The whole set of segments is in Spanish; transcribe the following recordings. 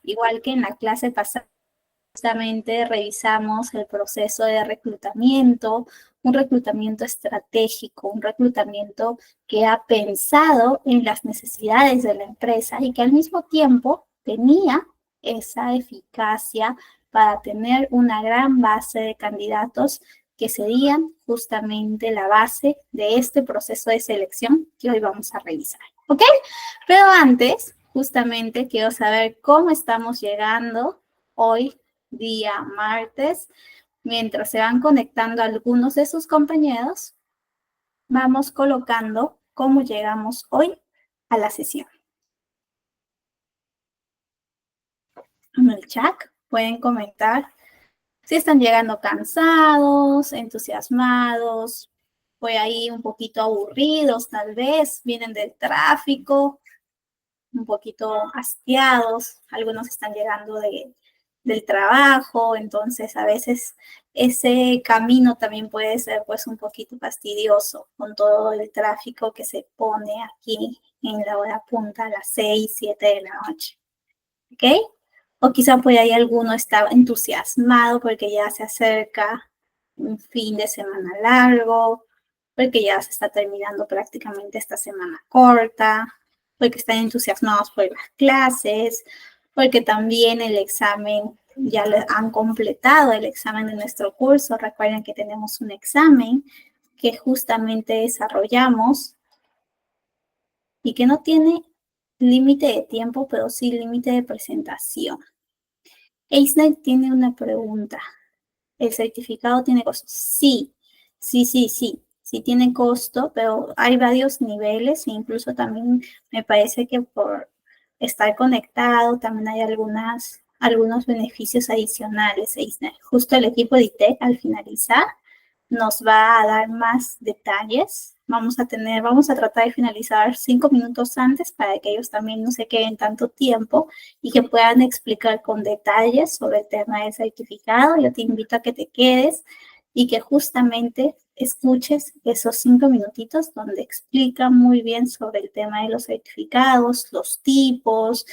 igual que en la clase pasada, justamente revisamos el proceso de reclutamiento, un reclutamiento estratégico, un reclutamiento que ha pensado en las necesidades de la empresa y que al mismo tiempo tenía esa eficacia para tener una gran base de candidatos que serían justamente la base de este proceso de selección que hoy vamos a revisar, ¿ok? Pero antes, justamente quiero saber cómo estamos llegando hoy, día martes. Mientras se van conectando algunos de sus compañeros, vamos colocando cómo llegamos hoy a la sesión. En el chat pueden comentar si están llegando cansados, entusiasmados, por ahí un poquito aburridos tal vez, vienen del tráfico, un poquito hastiados, algunos están llegando del trabajo, entonces a veces ese camino también puede ser pues un poquito fastidioso con todo el tráfico que se pone aquí en la hora punta a las 6, 7 de la noche, ¿ok? O quizá por ahí alguno está entusiasmado porque ya se acerca un fin de semana largo, porque ya se está terminando prácticamente esta semana corta, porque están entusiasmados por las clases, porque también el examen, ya han completado el examen de nuestro curso. Recuerden que tenemos un examen que justamente desarrollamos y que no tiene límite de tiempo, pero sí límite de presentación. Eisner tiene una pregunta. ¿El certificado tiene costo? Sí, sí tiene costo, pero hay varios niveles e incluso también me parece que por estar conectado también hay algunos beneficios adicionales, Eisner. Justo el equipo de ITEC al finalizar nos va a dar más detalles. Vamos a tratar de finalizar 5 minutos antes para que ellos también no se queden tanto tiempo y que puedan explicar con detalles sobre el tema del certificado. Yo te invito a que te quedes y que justamente escuches esos 5 minutitos donde explica muy bien sobre el tema de los certificados, los tipos,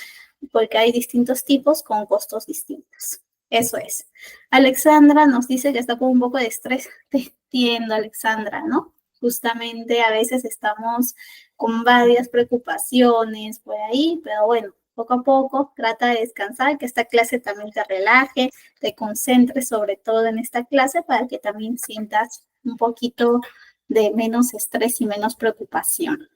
porque hay distintos tipos con costos distintos. Eso es. Alexandra nos dice que está con un poco de estrés. Te entiendo, Alexandra, ¿no? Justamente a veces estamos con varias preocupaciones por ahí, pero bueno, poco a poco trata de descansar, que esta clase también te relaje, te concentres sobre todo en esta clase para que también sientas un poquito de menos estrés y menos preocupación.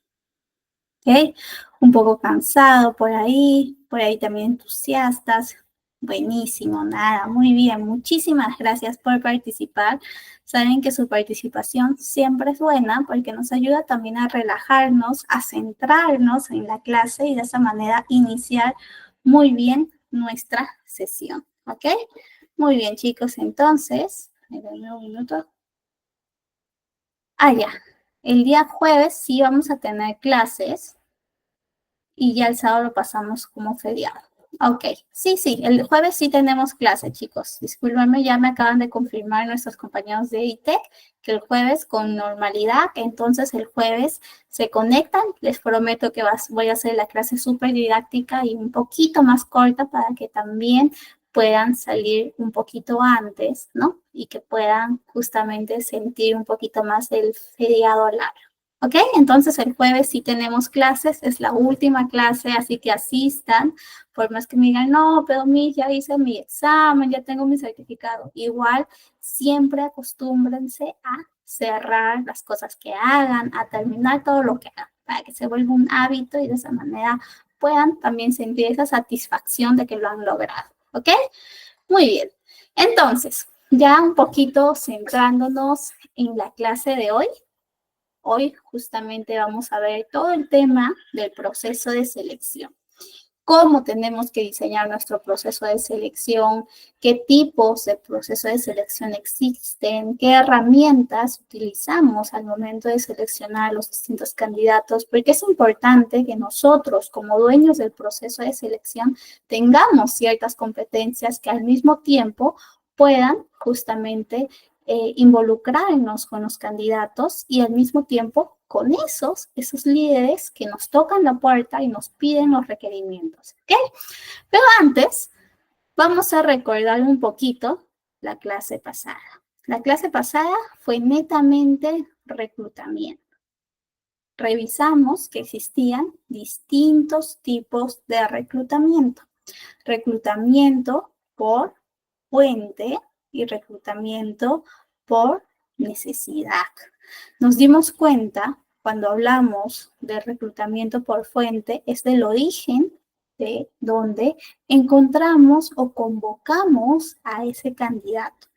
¿Ok? Un poco cansado por ahí también entusiastas. Buenísimo, nada, muy bien. Muchísimas gracias por participar. Saben que su participación siempre es buena porque nos ayuda también a relajarnos, a centrarnos en la clase y de esa manera iniciar muy bien nuestra sesión. ¿Ok? Muy bien, chicos. Entonces, un minuto. Ya. El día jueves sí vamos a tener clases. Y ya el sábado lo pasamos como feriado. Ok, sí, el jueves sí tenemos clase, chicos. Discúlpenme, ya me acaban de confirmar nuestros compañeros de ITEC que el jueves con normalidad, entonces el jueves se conectan. Les prometo que voy a hacer la clase súper didáctica y un poquito más corta para que también puedan salir un poquito antes, ¿no? Y que puedan justamente sentir un poquito más el feriado largo. ¿Ok? Entonces el jueves sí tenemos clases, es la última clase, así que asistan, por más que me digan, no, pero ya hice mi examen, ya tengo mi certificado. Igual, siempre acostúmbrense a cerrar las cosas que hagan, a terminar todo lo que hagan, para que se vuelva un hábito y de esa manera puedan también sentir esa satisfacción de que lo han logrado. ¿Ok? Muy bien. Entonces, ya un poquito centrándonos en la clase de hoy. Hoy justamente vamos a ver todo el tema del proceso de selección. Cómo tenemos que diseñar nuestro proceso de selección, qué tipos de proceso de selección existen, qué herramientas utilizamos al momento de seleccionar los distintos candidatos, porque es importante que nosotros, como dueños del proceso de selección, tengamos ciertas competencias que al mismo tiempo puedan justamente involucrarnos con los candidatos y al mismo tiempo con esos líderes que nos tocan la puerta y nos piden los requerimientos, ¿ok? Pero antes, vamos a recordar un poquito la clase pasada. La clase pasada fue netamente reclutamiento. Revisamos que existían distintos tipos de reclutamiento. Reclutamiento por fuente y reclutamiento por necesidad. Nos dimos cuenta, cuando hablamos de reclutamiento por fuente, es del origen de donde encontramos o convocamos a ese candidato.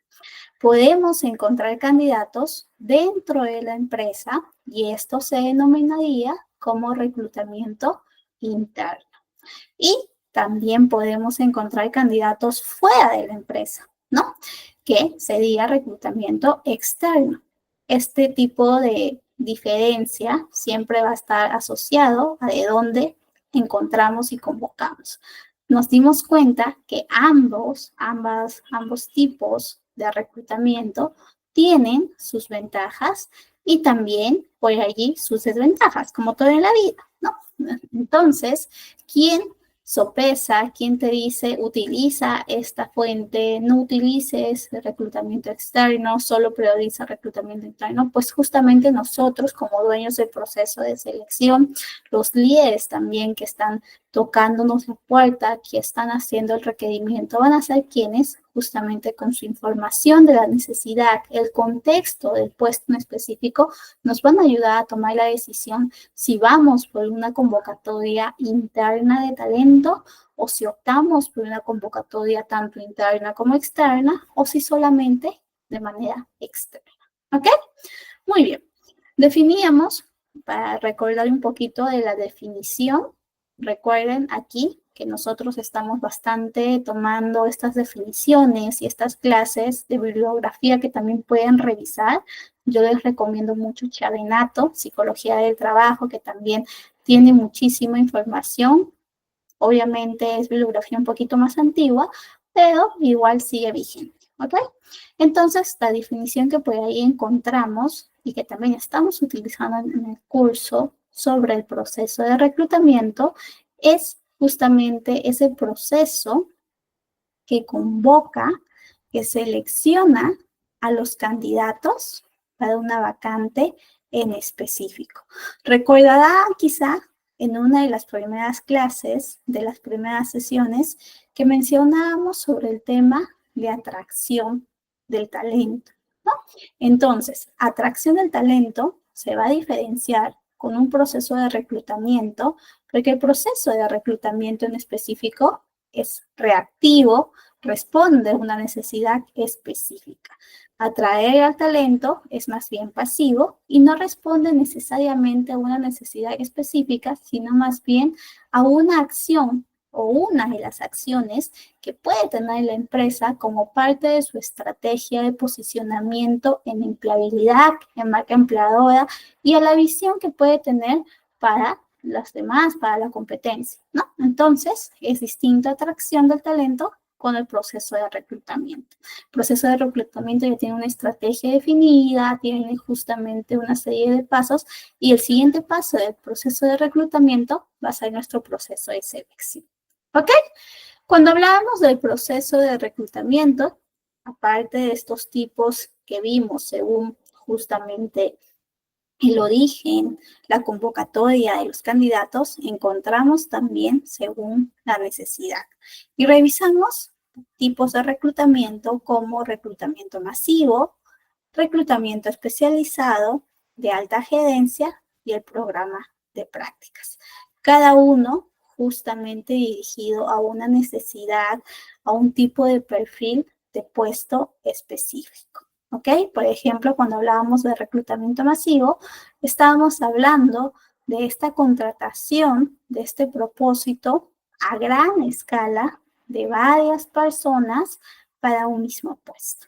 Podemos encontrar candidatos dentro de la empresa y esto se denominaría como reclutamiento interno. Y también podemos encontrar candidatos fuera de la empresa, ¿no? Que sería reclutamiento externo. Este tipo de diferencia siempre va a estar asociado a de dónde encontramos y convocamos. Nos dimos cuenta que ambos tipos de reclutamiento tienen sus ventajas y también por allí sus desventajas, como todo en la vida, ¿no? Entonces, ¿quién sopesa? ¿Quién te dice utiliza esta fuente? No utilices reclutamiento externo, solo prioriza reclutamiento interno. Pues justamente nosotros como dueños del proceso de selección, los líderes también que están tocándonos la puerta, que están haciendo el requerimiento, van a ser quienes justamente con su información de la necesidad, el contexto del puesto en específico, nos van a ayudar a tomar la decisión si vamos por una convocatoria interna de talento o si optamos por una convocatoria tanto interna como externa o si solamente de manera externa. ¿Ok? Muy bien. Definíamos, para recordar un poquito de la definición, recuerden aquí que nosotros estamos bastante tomando estas definiciones y estas clases de bibliografía que también pueden revisar. Yo les recomiendo mucho Chavenato, Psicología del Trabajo, que también tiene muchísima información. Obviamente es bibliografía un poquito más antigua, pero igual sigue vigente, ¿ok? Entonces, la definición que por ahí encontramos y que también estamos utilizando en el curso sobre el proceso de reclutamiento es justamente ese proceso que convoca, que selecciona a los candidatos para una vacante en específico. Recordará quizá en una de las primeras clases, de las primeras sesiones, que mencionábamos sobre el tema de atracción del talento, ¿no? Entonces, atracción del talento se va a diferenciar con un proceso de reclutamiento, porque el proceso de reclutamiento en específico es reactivo, responde a una necesidad específica. Atraer al talento es más bien pasivo y no responde necesariamente a una necesidad específica, sino más bien a una acción o una de las acciones que puede tener la empresa como parte de su estrategia de posicionamiento en empleabilidad, en marca empleadora y a la visión que puede tener para las demás, para la competencia, ¿no? Entonces, es distinta atracción del talento con el proceso de reclutamiento. El proceso de reclutamiento ya tiene una estrategia definida, tiene justamente una serie de pasos y el siguiente paso del proceso de reclutamiento va a ser nuestro proceso de selección. ¿Ok? Cuando hablábamos del proceso de reclutamiento, aparte de estos tipos que vimos según justamente el origen, la convocatoria de los candidatos, encontramos también según la necesidad. Y revisamos tipos de reclutamiento como reclutamiento masivo, reclutamiento especializado, de alta gerencia y el programa de prácticas. Cada uno justamente dirigido a una necesidad, a un tipo de perfil de puesto específico. ¿Ok? Por ejemplo, cuando hablábamos de reclutamiento masivo, estábamos hablando de esta contratación, de este propósito a gran escala de varias personas para un mismo puesto.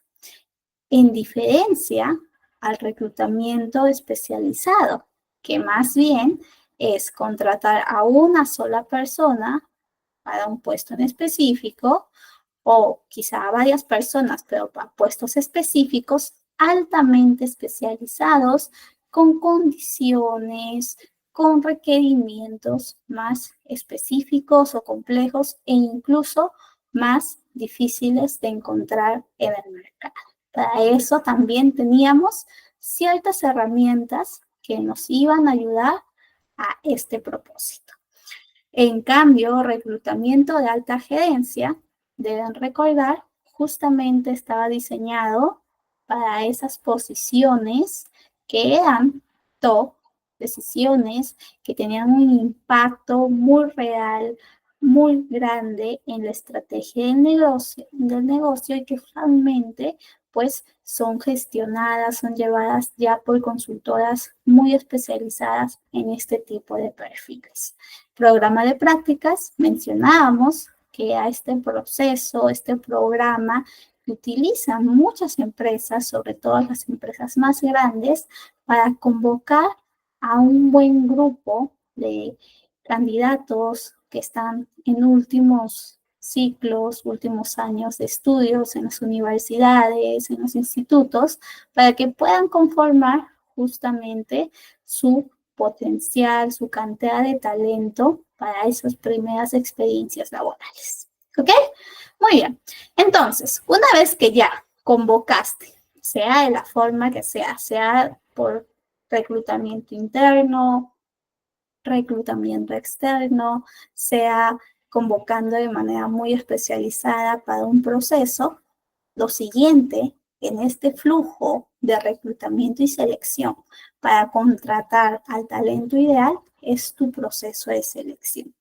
En diferencia al reclutamiento especializado, que más bien es contratar a una sola persona para un puesto en específico o quizá a varias personas, pero para puestos específicos altamente especializados, con condiciones, con requerimientos más específicos o complejos e incluso más difíciles de encontrar en el mercado. Para eso también teníamos ciertas herramientas que nos iban a ayudar a este propósito. En cambio, reclutamiento de alta gerencia, deben recordar, justamente estaba diseñado para esas posiciones que eran top, decisiones que tenían un impacto muy real, muy grande en la estrategia del negocio y que realmente pues son gestionadas, son llevadas ya por consultoras muy especializadas en este tipo de perfiles. Programa de prácticas, mencionábamos que a este proceso, este programa que utilizan muchas empresas, sobre todo las empresas más grandes, para convocar a un buen grupo de candidatos que están en últimos ciclos, últimos años de estudios en las universidades, en los institutos, para que puedan conformar justamente su potencial, su cantidad de talento para esas primeras experiencias laborales. ¿Ok? Muy bien. Entonces, una vez que ya convocaste, sea de la forma que sea por reclutamiento interno, reclutamiento externo, sea convocando de manera muy especializada para un proceso, lo siguiente en este flujo de reclutamiento y selección para contratar al talento ideal es tu proceso de selección.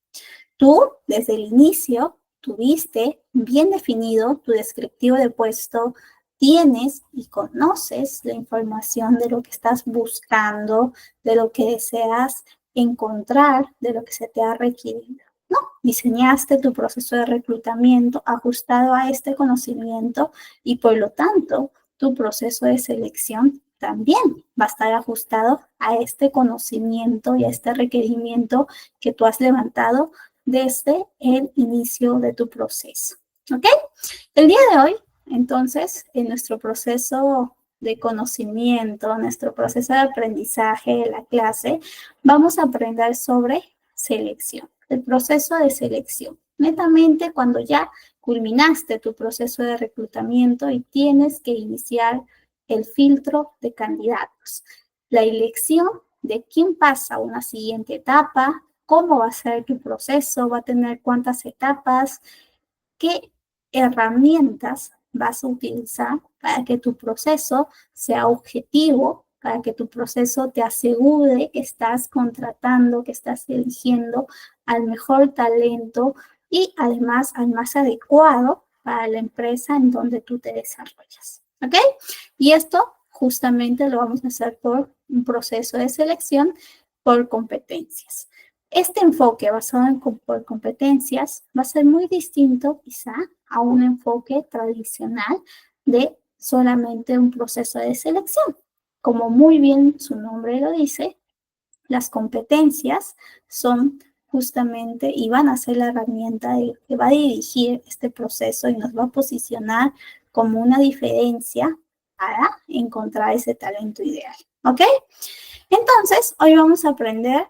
Tú, desde el inicio, tuviste bien definido tu descriptivo de puesto, tienes y conoces la información de lo que estás buscando, de lo que deseas encontrar, de lo que se te ha requerido. ¿No? Diseñaste tu proceso de reclutamiento ajustado a este conocimiento y por lo tanto tu proceso de selección también va a estar ajustado a este conocimiento y a este requerimiento que tú has levantado desde el inicio de tu proceso. ¿Ok? El día de hoy, entonces, en nuestro proceso de conocimiento, nuestro proceso de aprendizaje de la clase, vamos a aprender sobre selección, el proceso de selección. Netamente cuando ya culminaste tu proceso de reclutamiento y tienes que iniciar el filtro de candidatos, la elección de quién pasa a una siguiente etapa, cómo va a ser tu proceso, va a tener cuántas etapas, qué herramientas vas a utilizar para que tu proceso sea objetivo, para que tu proceso te asegure que estás contratando, que estás eligiendo al mejor talento y además al más adecuado para la empresa en donde tú te desarrollas. ¿Ok? Y esto justamente lo vamos a hacer por un proceso de selección por competencias. Este enfoque basado por competencias va a ser muy distinto quizá a un enfoque tradicional de solamente un proceso de selección. Como muy bien su nombre lo dice, las competencias son justamente y van a ser la herramienta que va a dirigir este proceso y nos va a posicionar como una diferencia para encontrar ese talento ideal. ¿Ok? Entonces, hoy vamos a aprender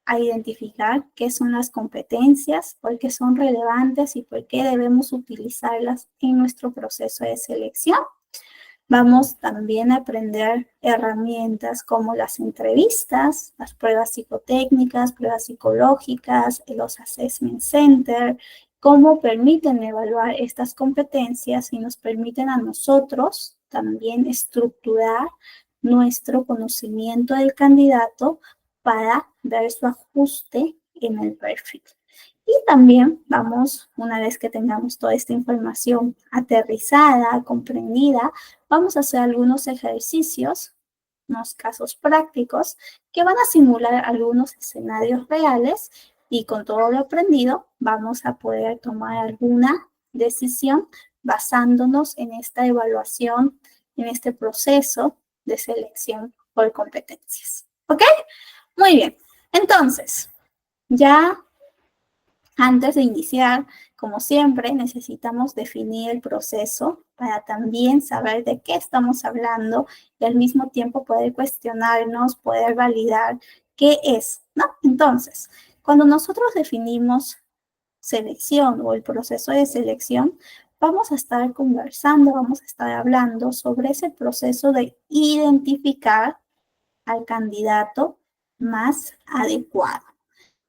a identificar qué son las competencias, por qué son relevantes y por qué debemos utilizarlas en nuestro proceso de selección. Vamos también a aprender herramientas como las entrevistas, las pruebas psicotécnicas, pruebas psicológicas, los assessment center, cómo permiten evaluar estas competencias y nos permiten a nosotros también estructurar nuestro conocimiento del candidato para ver su ajuste en el perfil. Y también vamos, una vez que tengamos toda esta información aterrizada, comprendida, vamos a hacer algunos ejercicios, unos casos prácticos que van a simular algunos escenarios reales y con todo lo aprendido vamos a poder tomar alguna decisión basándonos en esta evaluación, en este proceso de selección por competencias. ¿Ok? Muy bien. Entonces, ya antes de iniciar, como siempre, necesitamos definir el proceso para también saber de qué estamos hablando y al mismo tiempo poder cuestionarnos, poder validar qué es, ¿no? Entonces, cuando nosotros definimos selección o el proceso de selección, vamos a estar conversando, vamos a estar hablando sobre ese proceso de identificar al candidato más adecuado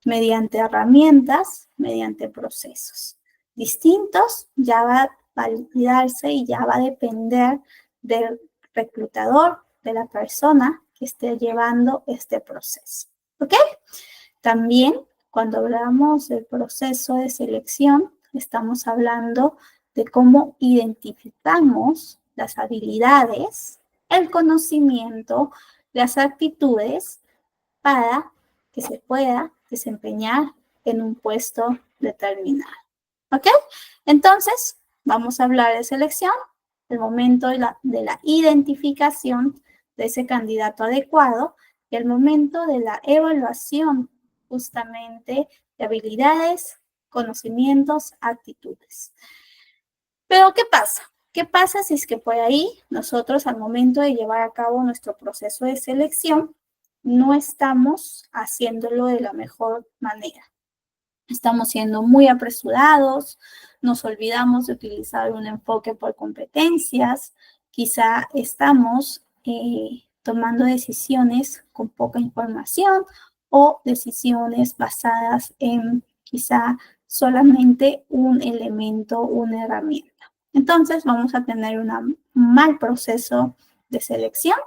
mediante herramientas, mediante procesos distintos. Ya va a validarse y ya va a depender del reclutador, de la persona que esté llevando este proceso. ¿Ok? También, cuando hablamos del proceso de selección, estamos hablando de cómo identificamos las habilidades, el conocimiento, las actitudes para que se pueda desempeñar en un puesto determinado. ¿Ok? Entonces, vamos a hablar de selección, el momento de la identificación de ese candidato adecuado y el momento de la evaluación justamente de habilidades, conocimientos, actitudes. Pero, ¿qué pasa? ¿Qué pasa si es que por ahí nosotros al momento de llevar a cabo nuestro proceso de selección no estamos haciéndolo de la mejor manera? Estamos siendo muy apresurados, nos olvidamos de utilizar un enfoque por competencias, quizá estamos tomando decisiones con poca información o decisiones basadas en quizá solamente un elemento, una herramienta. Entonces vamos a tener un mal proceso de selección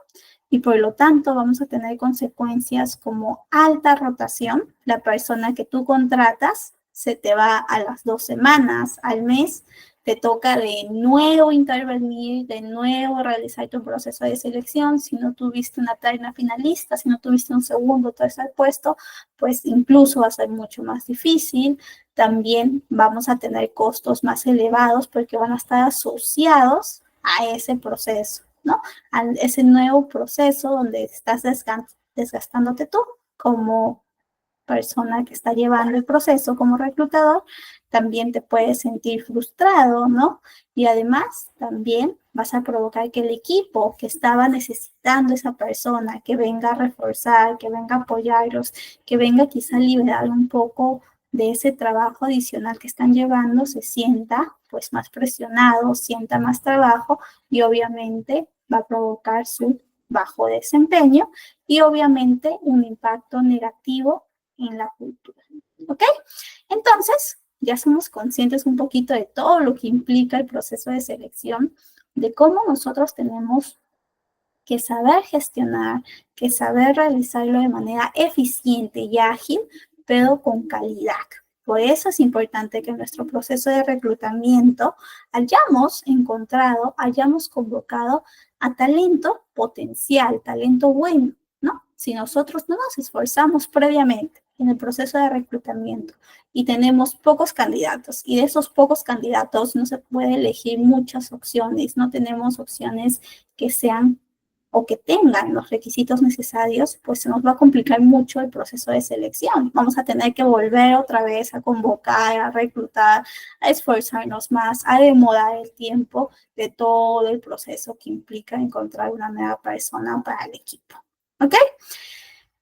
y por lo tanto vamos a tener consecuencias como alta rotación. La persona que tú contratas se te va a las 2 semanas, al mes, te toca de nuevo intervenir, de nuevo realizar tu proceso de selección. Si no tuviste una terna finalista, si no tuviste un segundo o tercer puesto, pues incluso va a ser mucho más difícil. También vamos a tener costos más elevados porque van a estar asociados a ese proceso, ¿no? A ese nuevo proceso donde estás desgastándote tú como persona que está llevando el proceso como reclutador, también te puedes sentir frustrado, ¿no? Y además también vas a provocar que el equipo que estaba necesitando esa persona, que venga a reforzar, que venga a apoyarlos, que venga quizá a liberar un poco de ese trabajo adicional que están llevando, se sienta pues más presionado, sienta más trabajo y obviamente va a provocar su bajo desempeño y obviamente un impacto negativo en la cultura. ¿Ok? Entonces, ya somos conscientes un poquito de todo lo que implica el proceso de selección, de cómo nosotros tenemos que saber gestionar, que saber realizarlo de manera eficiente y ágil, pero con calidad. Por eso es importante que en nuestro proceso de reclutamiento hayamos encontrado, hayamos convocado a talento potencial, talento bueno, ¿no? Si nosotros no nos esforzamos previamente en el proceso de reclutamiento y tenemos pocos candidatos y de esos pocos candidatos no se puede elegir muchas opciones, no tenemos opciones que sean o que tengan los requisitos necesarios, pues se nos va a complicar mucho el proceso de selección. Vamos a tener que volver otra vez a convocar, a reclutar, a esforzarnos más, a demorar el tiempo de todo el proceso que implica encontrar una nueva persona para el equipo. ¿Ok?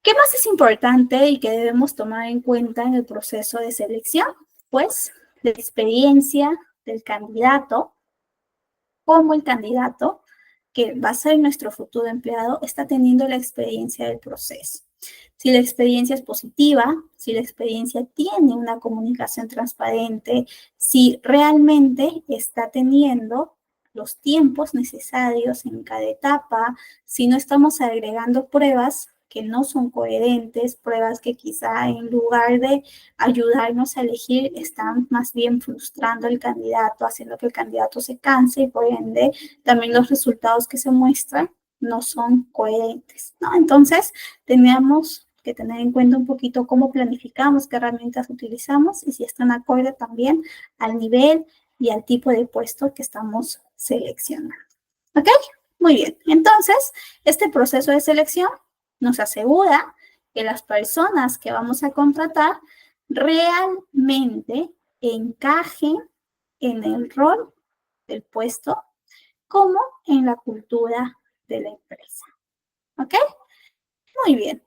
¿Qué más es importante y que debemos tomar en cuenta en el proceso de selección? Pues la experiencia del candidato, cómo el candidato que va a ser nuestro futuro empleado está teniendo la experiencia del proceso. Si la experiencia es positiva, si la experiencia tiene una comunicación transparente, si realmente está teniendo los tiempos necesarios en cada etapa, si no estamos agregando pruebas que no son coherentes, pruebas que quizá en lugar de ayudarnos a elegir están más bien frustrando al candidato, haciendo que el candidato se canse y por ende también los resultados que se muestran no son coherentes, ¿no? Entonces, tenemos que tener en cuenta un poquito cómo planificamos, qué herramientas utilizamos y si están acorde también al nivel y al tipo de puesto que estamos seleccionando. ¿Ok? Muy bien. Entonces, este proceso de selección nos asegura que las personas que vamos a contratar realmente encajen en el rol del puesto como en la cultura de la empresa. ¿Ok? Muy bien.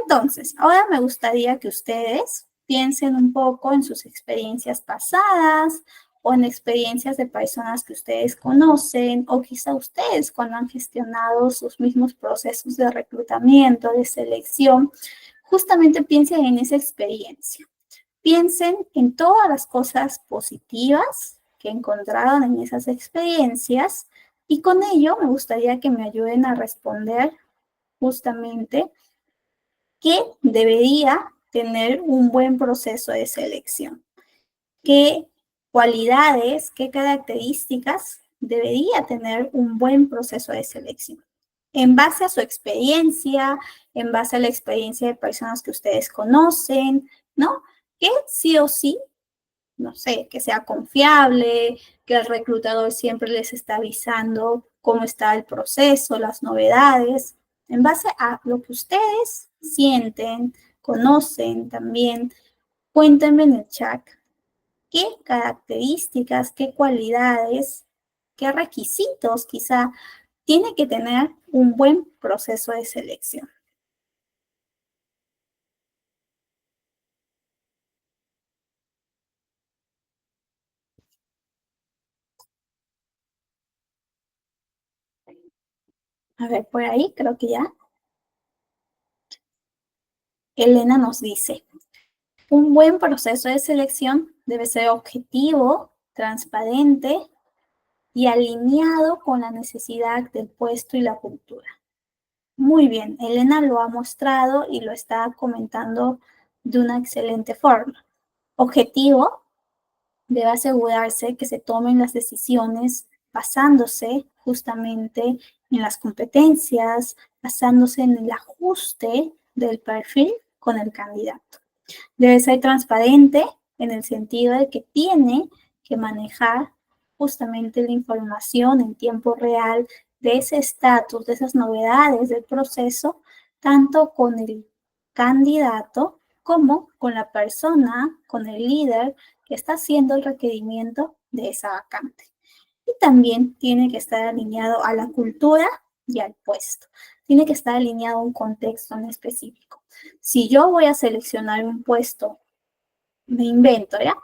Entonces, ahora me gustaría que ustedes piensen un poco en sus experiencias pasadas o en experiencias de personas que ustedes conocen o quizá ustedes cuando han gestionado sus mismos procesos de reclutamiento, de selección, justamente piensen en esa experiencia. Piensen en todas las cosas positivas que encontraron en esas experiencias y con ello me gustaría que me ayuden a responder justamente qué debería tener un buen proceso de selección, qué cualidades, qué características debería tener un buen proceso de selección. En base a su experiencia, en base a la experiencia de personas que ustedes conocen, ¿no? Que sí o sí, no sé, que sea confiable, que el reclutador siempre les está avisando cómo está el proceso, las novedades, en base a lo que ustedes sienten, conocen también, cuéntenme en el chat qué características, qué cualidades, qué requisitos quizá tiene que tener un buen proceso de selección. A ver, por ahí creo que ya. Elena nos dice, un buen proceso de selección debe ser objetivo, transparente y alineado con la necesidad del puesto y la cultura. Muy bien, Elena lo ha mostrado y lo está comentando de una excelente forma. Objetivo, debe asegurarse que se tomen las decisiones basándose justamente en las competencias, basándose en el ajuste del perfil con el candidato. Debe ser transparente en el sentido de que tiene que manejar justamente la información en tiempo real de ese estatus, de esas novedades del proceso, tanto con el candidato como con la persona, con el líder que está haciendo el requerimiento de esa vacante. Y también tiene que estar alineado a la cultura y al puesto. Tiene que estar alineado a un contexto en específico. Si yo voy a seleccionar un puesto, me invento, ¿ya?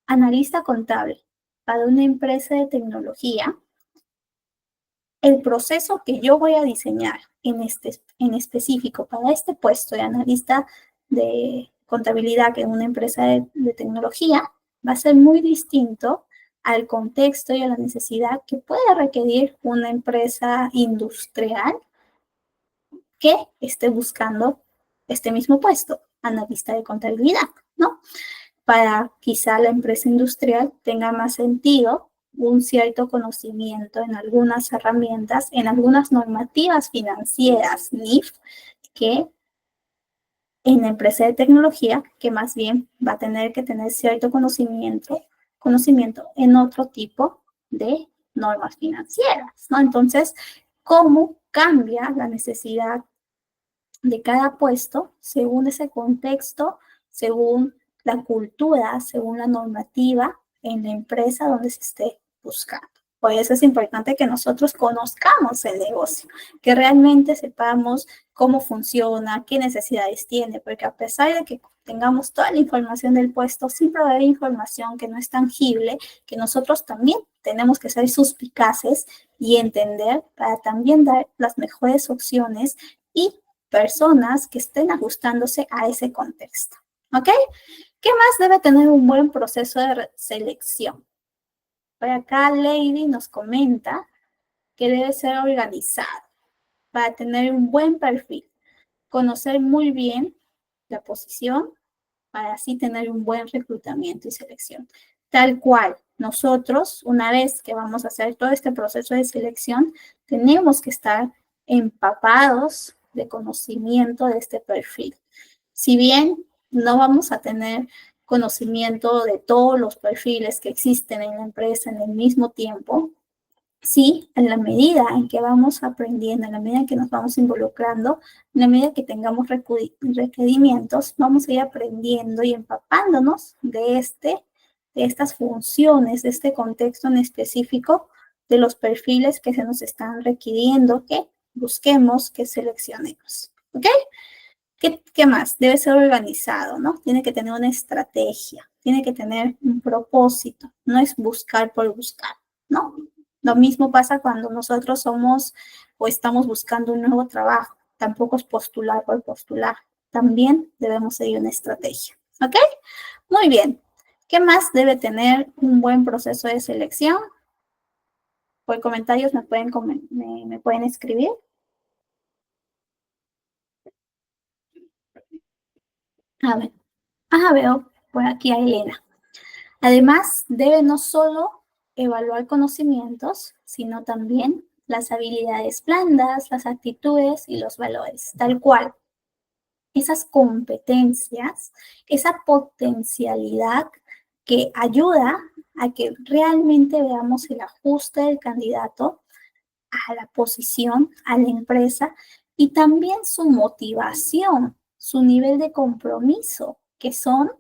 Analista contable para una empresa de tecnología, el proceso que yo voy a diseñar en específico para este puesto de analista de contabilidad en una empresa de tecnología va a ser muy distinto al contexto y a la necesidad que puede requerir una empresa industrial que esté buscando este mismo puesto, analista de contabilidad, ¿no? Para quizá la empresa industrial tenga más sentido un cierto conocimiento en algunas herramientas, en algunas normativas financieras, NIF, que en la empresa de tecnología, que más bien va a tener que tener cierto conocimiento en otro tipo de normas financieras, ¿no? Entonces, ¿cómo cambia la necesidad de cada puesto según ese contexto, según la cultura, según la normativa en la empresa donde se esté buscando? Por eso es importante que nosotros conozcamos el negocio, que realmente sepamos cómo funciona, qué necesidades tiene, porque a pesar de que tengamos toda la información del puesto, siempre va a haber información que no es tangible, que nosotros también tenemos que ser suspicaces y entender para también dar las mejores opciones y personas que estén ajustándose a ese contexto. ¿Ok? ¿Qué más debe tener un buen proceso de selección? Por acá Lady nos comenta que debe ser organizado para tener un buen perfil, conocer muy bien la posición para así tener un buen reclutamiento y selección. Tal cual, nosotros, una vez que vamos a hacer todo este proceso de selección, tenemos que estar empapados de conocimiento de este perfil. Si bien no vamos a tener conocimiento de todos los perfiles que existen en la empresa en el mismo tiempo, sí, en la medida en que vamos aprendiendo, en la medida en que nos vamos involucrando, en la medida que tengamos requerimientos, vamos a ir aprendiendo y empapándonos de este de estas funciones, de este contexto en específico, de los perfiles que se nos están requiriendo que busquemos, que seleccionemos. ¿Ok? ¿Qué más? Debe ser organizado, ¿no? Tiene que tener una estrategia, tiene que tener un propósito, no es buscar por buscar, ¿no? Lo mismo pasa cuando nosotros somos o estamos buscando un nuevo trabajo, tampoco es postular por postular, también debemos seguir una estrategia, ¿ok? Muy bien. ¿Qué más debe tener un buen proceso de selección? Por comentarios me pueden escribir. A ver, veo por aquí a Elena. Además, debe no solo evaluar conocimientos, sino también las habilidades blandas, las actitudes y los valores, tal cual. Esas competencias, esa potencialidad que ayuda a que realmente veamos el ajuste del candidato a la posición, a la empresa, y también su motivación, su nivel de compromiso, que son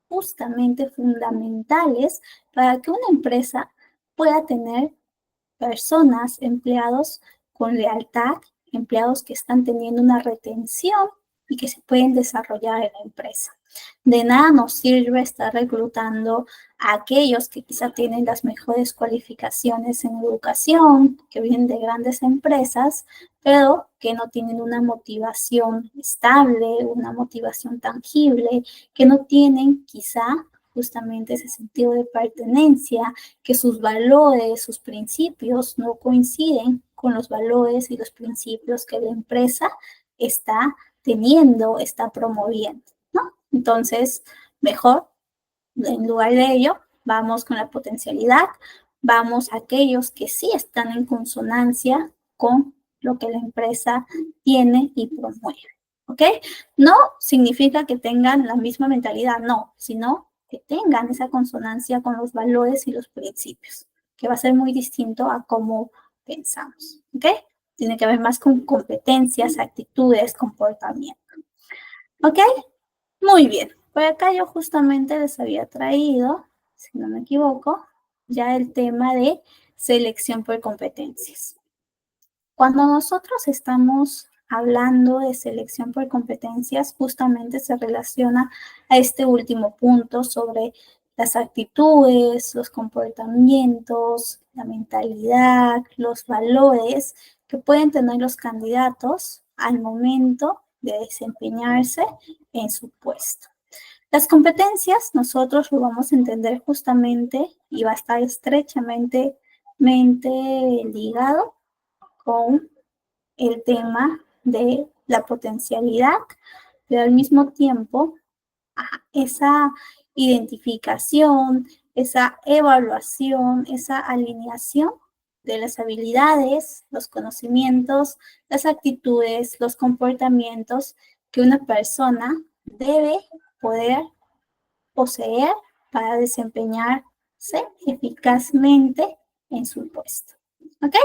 justamente fundamentales para que una empresa pueda tener personas, empleados con lealtad, empleados que están teniendo una retención y que se pueden desarrollar en la empresa. De nada nos sirve estar reclutando a aquellos que quizá tienen las mejores cualificaciones en educación, que vienen de grandes empresas, pero que no tienen una motivación estable, una motivación tangible, que no tienen quizá justamente ese sentido de pertenencia, que sus valores, sus principios no coinciden con los valores y los principios que la empresa está teniendo, está promoviendo, ¿no? Entonces, mejor, en lugar de ello, vamos con la potencialidad, vamos a aquellos que sí están en consonancia con lo que la empresa tiene y promueve, ¿ok? No significa que tengan la misma mentalidad, no, sino que tengan esa consonancia con los valores y los principios, que va a ser muy distinto a cómo pensamos, ¿ok? Tiene que ver más con competencias, actitudes, comportamiento, ¿ok? Muy bien. Por acá yo justamente les había traído, si no me equivoco, ya el tema de selección por competencias. Cuando nosotros estamos hablando de selección por competencias, justamente se relaciona a este último punto sobre las actitudes, los comportamientos, la mentalidad, los valores que pueden tener los candidatos al momento de desempeñarse en su puesto. Las competencias nosotros lo vamos a entender justamente y va a estar estrechamente ligado con el tema de la potencialidad, pero al mismo tiempo esa identificación, esa evaluación, esa alineación de las habilidades, los conocimientos, las actitudes, los comportamientos que una persona debe poder poseer para desempeñarse eficazmente en su puesto. ¿Ok?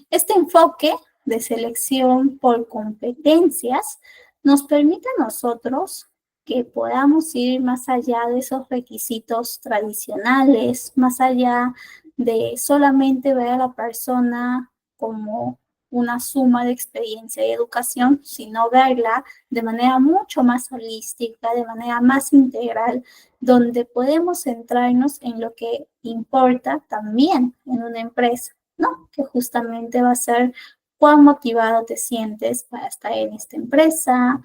Este enfoque de selección por competencias nos permite a nosotros que podamos ir más allá de esos requisitos tradicionales, más allá de solamente ver a la persona como una suma de experiencia y educación, sino verla de manera mucho más holística, de manera más integral, donde podemos centrarnos en lo que importa también en una empresa, ¿no? Que justamente va a ser cuán motivado te sientes para estar en esta empresa,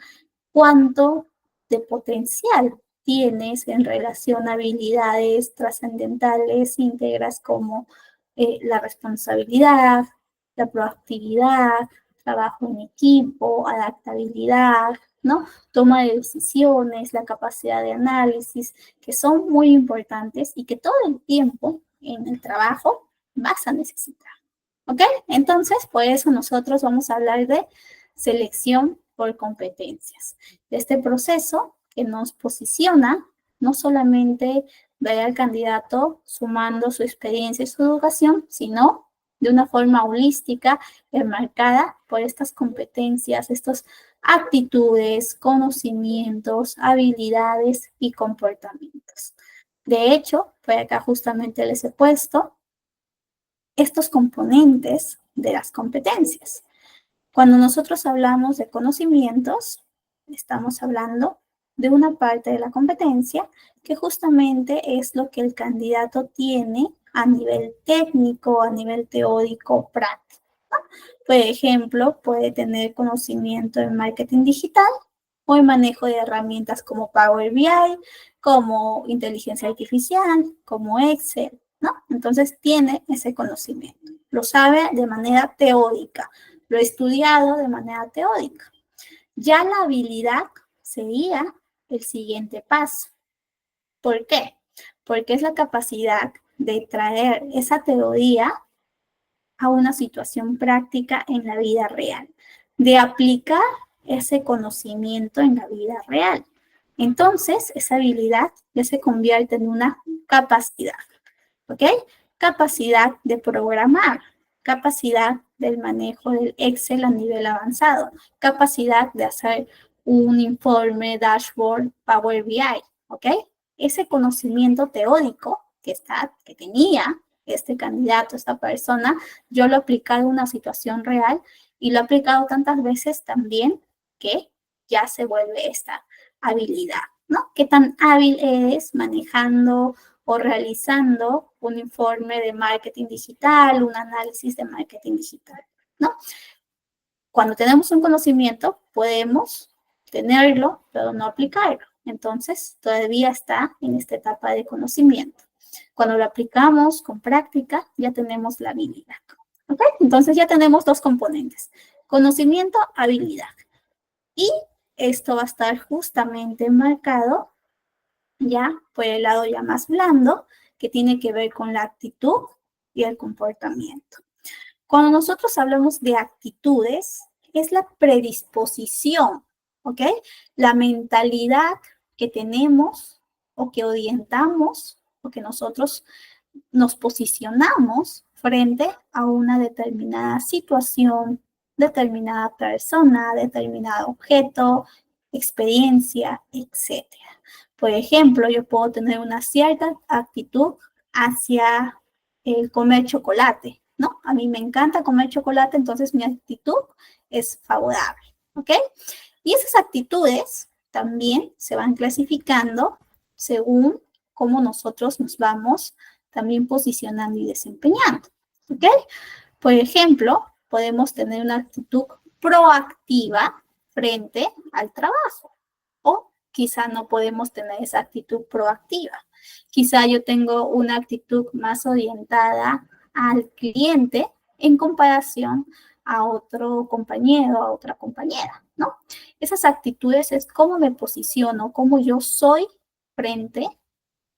cuánto de potencial tienes en relación a habilidades trascendentales, íntegras como la responsabilidad, la proactividad, trabajo en equipo, adaptabilidad, ¿no? Toma de decisiones, la capacidad de análisis, que son muy importantes y que todo el tiempo en el trabajo vas a necesitar. ¿Ok? Entonces, por eso nosotros vamos a hablar de selección por competencias. De este proceso que nos posiciona, no solamente ver al candidato sumando su experiencia y su educación, sino de una forma holística, enmarcada por estas competencias, estas actitudes, conocimientos, habilidades y comportamientos. De hecho, por acá justamente les he puesto estos componentes de las competencias. Cuando nosotros hablamos de conocimientos, estamos hablando de una parte de la competencia que justamente es lo que el candidato tiene a nivel técnico, a nivel teórico, práctico. Por ejemplo, puede tener conocimiento en marketing digital o en manejo de herramientas como Power BI, como inteligencia artificial, como Excel, ¿no? Entonces tiene ese conocimiento. Lo sabe de manera teórica, lo he estudiado de manera teórica. Ya la habilidad sería el siguiente paso. ¿Por qué? Porque es la capacidad de traer esa teoría a una situación práctica en la vida real, de aplicar ese conocimiento en la vida real. Entonces, esa habilidad ya se convierte en una capacidad, ¿ok? Capacidad de programar, capacidad del manejo del Excel a nivel avanzado, capacidad de hacer un informe, dashboard, Power BI, ¿ok? Ese conocimiento teórico que tenía este candidato, esta persona, yo lo he aplicado en una situación real y lo he aplicado tantas veces también que ya se vuelve esta habilidad, ¿no? ¿Qué tan hábil eres manejando o realizando un informe de marketing digital, un análisis de marketing digital, ¿no? Cuando tenemos un conocimiento, podemos tenerlo, pero no aplicarlo. Entonces, todavía está en esta etapa de conocimiento. Cuando lo aplicamos con práctica, ya tenemos la habilidad. ¿Ok? Entonces, ya tenemos dos componentes. Conocimiento, habilidad. Y esto va a estar justamente marcado ya por el lado ya más blando, que tiene que ver con la actitud y el comportamiento. Cuando nosotros hablamos de actitudes, es la predisposición, ¿ok? La mentalidad que tenemos o que orientamos o que nosotros nos posicionamos frente a una determinada situación, determinada persona, determinado objeto, experiencia, etc. Por ejemplo, yo puedo tener una cierta actitud hacia el comer chocolate, ¿no? A mí me encanta comer chocolate, entonces mi actitud es favorable, ¿ok? Y esas actitudes también se van clasificando según cómo nosotros nos vamos también posicionando y desempeñando, ¿ok? Por ejemplo, podemos tener una actitud proactiva frente al trabajo o quizá no podemos tener esa actitud proactiva. Quizá yo tengo una actitud más orientada al cliente en comparación a otro compañero, a otra compañera, ¿no? Esas actitudes es cómo me posiciono, cómo yo soy frente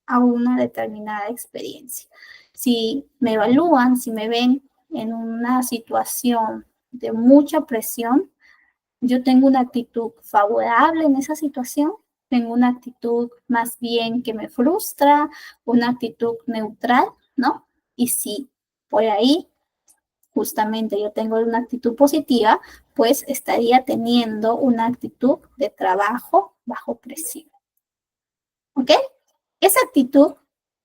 a una determinada experiencia. Si me evalúan, si me ven en una situación de mucha presión, yo tengo una actitud favorable en esa situación, tengo una actitud más bien que me frustra, una actitud neutral, ¿no? Y si por ahí justamente yo tengo una actitud positiva, pues estaría teniendo una actitud de trabajo bajo presión. ¿Ok? Esa actitud,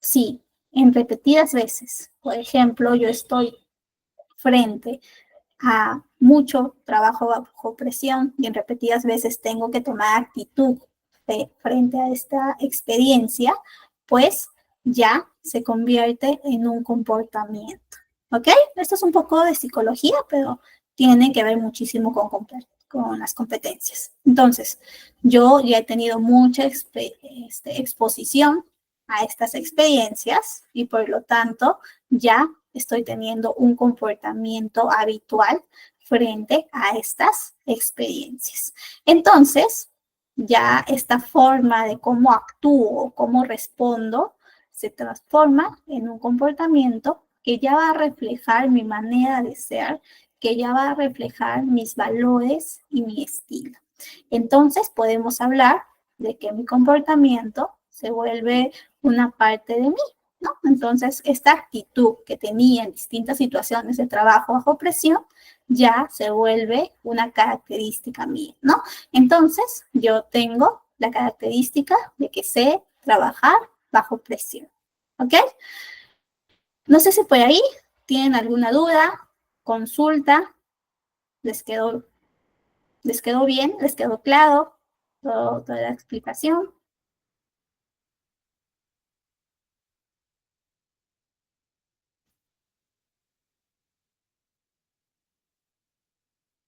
sí, en repetidas veces. Por ejemplo, yo estoy frente a mucho trabajo bajo presión y en repetidas veces tengo que tomar actitud frente a esta experiencia, pues ya se convierte en un comportamiento. ¿Ok? Esto es un poco de psicología, pero tiene que ver muchísimo con las competencias. Entonces, yo ya he tenido mucha exposición a estas experiencias y por lo tanto ya estoy teniendo un comportamiento habitual frente a estas experiencias. Entonces, ya esta forma de cómo actúo, cómo respondo, se transforma en un comportamiento que ya va a reflejar mi manera de ser, que ya va a reflejar mis valores y mi estilo. Entonces, podemos hablar de que mi comportamiento se vuelve una parte de mí, ¿no? Entonces, esta actitud que tenía en distintas situaciones de trabajo bajo presión ya se vuelve una característica mía, ¿no? Entonces, yo tengo la característica de que sé trabajar bajo presión. ¿Ok? No sé si por ahí tienen alguna duda, consulta. ¿Les quedó bien? ¿Les quedó claro toda la explicación?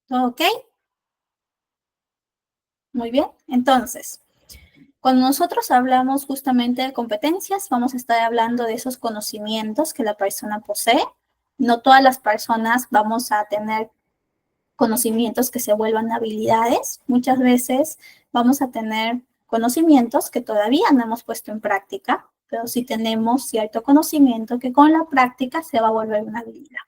¿Todo ok? Muy bien. Entonces, cuando nosotros hablamos justamente de competencias, vamos a estar hablando de esos conocimientos que la persona posee. No todas las personas vamos a tener conocimientos que se vuelvan habilidades. Muchas veces vamos a tener conocimientos que todavía no hemos puesto en práctica, pero sí tenemos cierto conocimiento que con la práctica se va a volver una habilidad.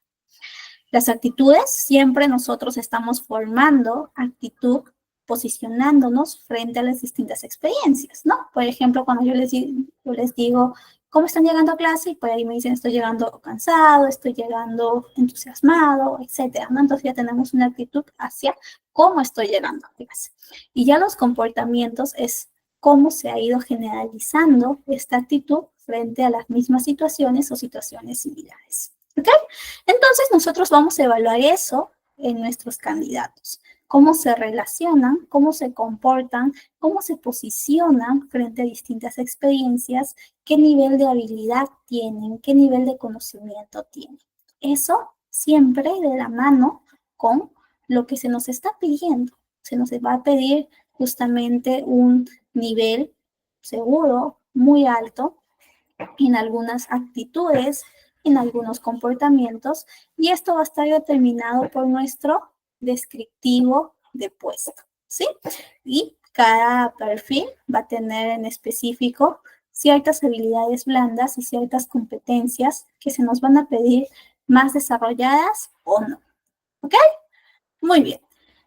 Las actitudes, siempre nosotros estamos formando actitud, posicionándonos frente a las distintas experiencias, ¿no? Por ejemplo, cuando yo les digo, ¿cómo están llegando a clase? Y por ahí me dicen, estoy llegando cansado, estoy llegando entusiasmado, etcétera, ¿no? Entonces ya tenemos una actitud hacia cómo estoy llegando a clase. Y ya los comportamientos es cómo se ha ido generalizando esta actitud frente a las mismas situaciones o situaciones similares. ¿Ok? Entonces nosotros vamos a evaluar eso en nuestros candidatos. Cómo se relacionan, cómo se comportan, cómo se posicionan frente a distintas experiencias, qué nivel de habilidad tienen, qué nivel de conocimiento tienen. Eso siempre de la mano con lo que se nos está pidiendo. Se nos va a pedir justamente un nivel seguro, muy alto, en algunas actitudes, en algunos comportamientos, y esto va a estar determinado por nuestro descriptivo de puesto, ¿sí? Y cada perfil va a tener en específico ciertas habilidades blandas y ciertas competencias que se nos van a pedir más desarrolladas o no, ¿ok? Muy bien.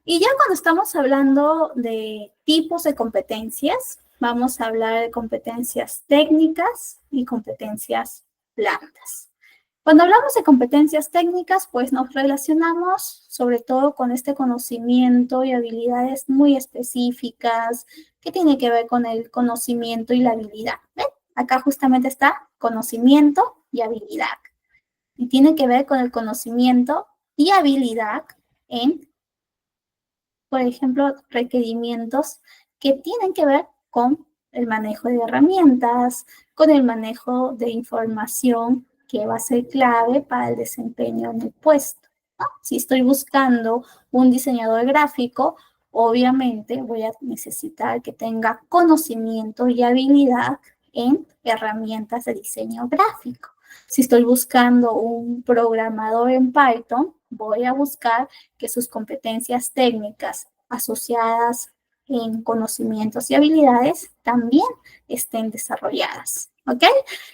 Y ya cuando estamos hablando de tipos de competencias, vamos a hablar de competencias técnicas y competencias blandas. Cuando hablamos de competencias técnicas, pues nos relacionamos sobre todo con este conocimiento y habilidades muy específicas que tiene que ver con el conocimiento y la habilidad. ¿Ven? Acá justamente está conocimiento y habilidad. Y tiene que ver con el conocimiento y habilidad en, por ejemplo, requerimientos que tienen que ver con el manejo de herramientas, con el manejo de información que va a ser clave para el desempeño en el puesto, ¿no? Si estoy buscando un diseñador gráfico, obviamente voy a necesitar que tenga conocimiento y habilidad en herramientas de diseño gráfico. Si estoy buscando un programador en Python, voy a buscar que sus competencias técnicas asociadas en conocimientos y habilidades también estén desarrolladas. ¿Ok?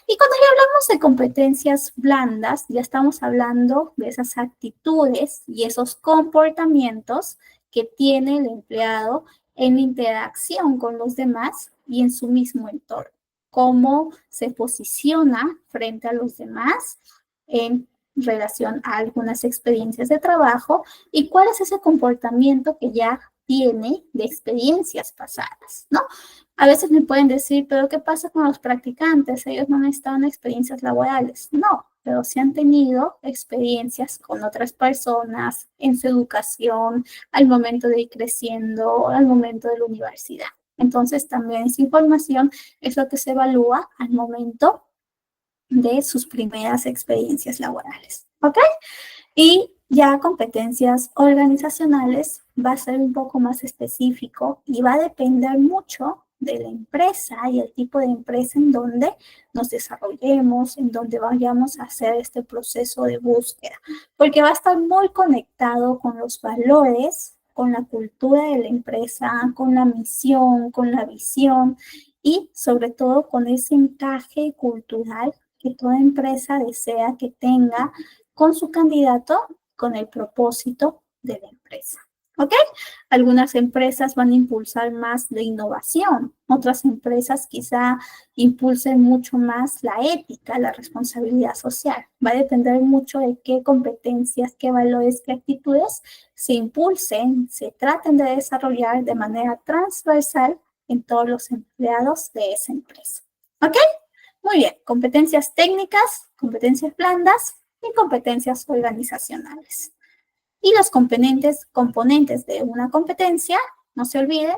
Y cuando ya hablamos de competencias blandas, ya estamos hablando de esas actitudes y esos comportamientos que tiene el empleado en interacción con los demás y en su mismo entorno. Cómo se posiciona frente a los demás en relación a algunas experiencias de trabajo y cuál es ese comportamiento que ya tiene de experiencias pasadas, ¿no? A veces me pueden decir, pero ¿qué pasa con los practicantes? Ellos no han estado en experiencias laborales. No, pero sí han tenido experiencias con otras personas en su educación, al momento de ir creciendo, al momento de la universidad. Entonces, también esa información es lo que se evalúa al momento de sus primeras experiencias laborales. ¿Ok? Y ya competencias organizacionales va a ser un poco más específico y va a depender mucho de la empresa y el tipo de empresa en donde nos desarrollemos, en donde vayamos a hacer este proceso de búsqueda, porque va a estar muy conectado con los valores, con la cultura de la empresa, con la misión, con la visión y sobre todo con ese encaje cultural que toda empresa desea que tenga con su candidato, con el propósito de la empresa. ¿Ok? Algunas empresas van a impulsar más la innovación, otras empresas quizá impulsen mucho más la ética, la responsabilidad social. Va a depender mucho de qué competencias, qué valores, qué actitudes se impulsen, se traten de desarrollar de manera transversal en todos los empleados de esa empresa. ¿Ok? Muy bien, competencias técnicas, competencias blandas y competencias organizacionales. Y los componentes de una competencia, no se olviden,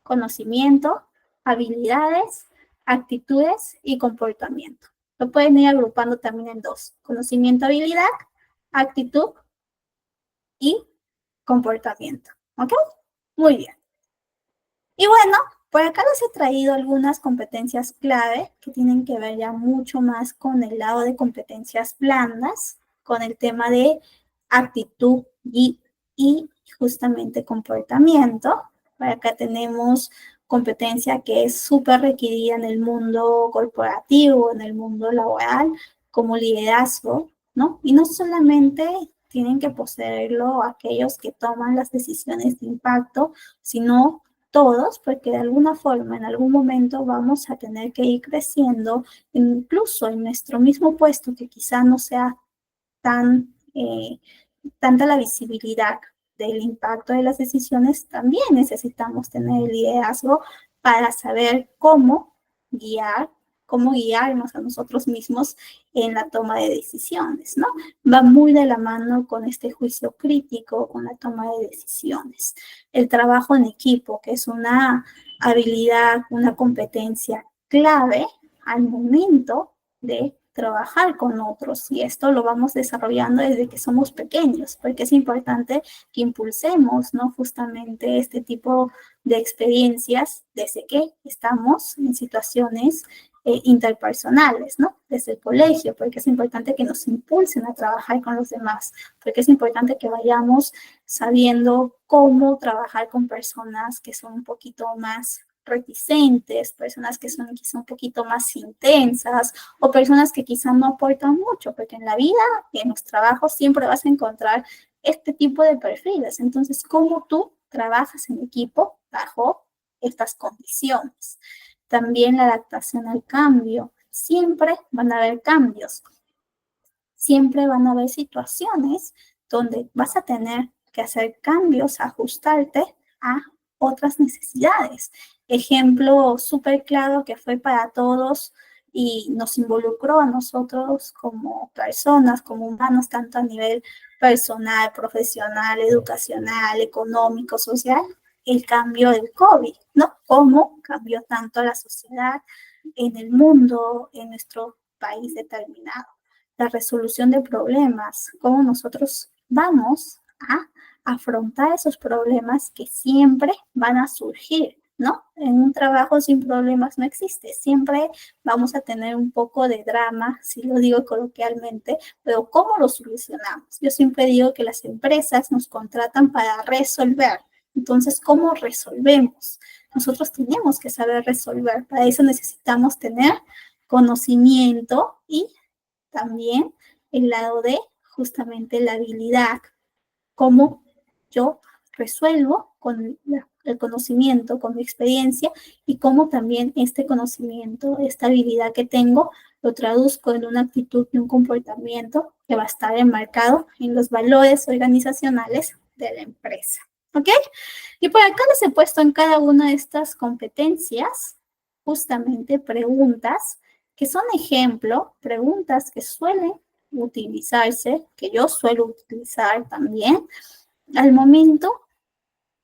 conocimiento, habilidades, actitudes y comportamiento. Lo pueden ir agrupando también en dos: conocimiento, habilidad, actitud y comportamiento. ¿Ok? Muy bien. Y bueno, por acá les he traído algunas competencias clave que tienen que ver ya mucho más con el lado de competencias blandas, con el tema de actitud y justamente comportamiento. Por acá tenemos competencia que es súper requerida en el mundo corporativo, en el mundo laboral, como liderazgo, ¿no? Y no solamente tienen que poseerlo aquellos que toman las decisiones de impacto, sino todos, porque de alguna forma, en algún momento vamos a tener que ir creciendo, incluso en nuestro mismo puesto, que quizá no sea tan, tanta la visibilidad del impacto de las decisiones, también necesitamos tener el liderazgo para saber cómo guiarnos a nosotros mismos en la toma de decisiones, ¿no? Va muy de la mano con este juicio crítico, con la toma de decisiones. El trabajo en equipo, que es una habilidad, una competencia clave al momento de trabajar con otros, y esto lo vamos desarrollando desde que somos pequeños, porque es importante que impulsemos, ¿no? Justamente este tipo de experiencias desde que estamos en situaciones interpersonales, ¿no? Desde el colegio, porque es importante que nos impulsen a trabajar con los demás, porque es importante que vayamos sabiendo cómo trabajar con personas que son un poquito más reticentes, personas que son quizá un poquito más intensas o personas que quizá no aportan mucho, porque en la vida y en los trabajos siempre vas a encontrar este tipo de perfiles. Entonces, ¿cómo tú trabajas en equipo bajo estas condiciones? También la adaptación al cambio. Siempre van a haber cambios. Siempre van a haber situaciones donde vas a tener que hacer cambios, ajustarte a otras necesidades. Ejemplo súper claro que fue para todos y nos involucró a nosotros como personas, como humanos, tanto a nivel personal, profesional, educacional, económico, social, el cambio del COVID, ¿no? Cómo cambió tanto la sociedad en el mundo, en nuestro país determinado. La resolución de problemas, cómo nosotros vamos a afrontar esos problemas que siempre van a surgir, ¿no? En un trabajo sin problemas no existe, siempre vamos a tener un poco de drama, si lo digo coloquialmente, pero ¿cómo lo solucionamos? Yo siempre digo que las empresas nos contratan para resolver, entonces, ¿cómo resolvemos? Nosotros tenemos que saber resolver, para eso necesitamos tener conocimiento y también el lado de justamente la habilidad, cómo yo resuelvo con el conocimiento, con mi experiencia, y cómo también este conocimiento, esta habilidad que tengo, lo traduzco en una actitud y un comportamiento que va a estar enmarcado en los valores organizacionales de la empresa. ¿Ok? Y por acá les he puesto en cada una de estas competencias justamente preguntas que son ejemplo, preguntas que suelen utilizarse, que yo suelo utilizar también al momento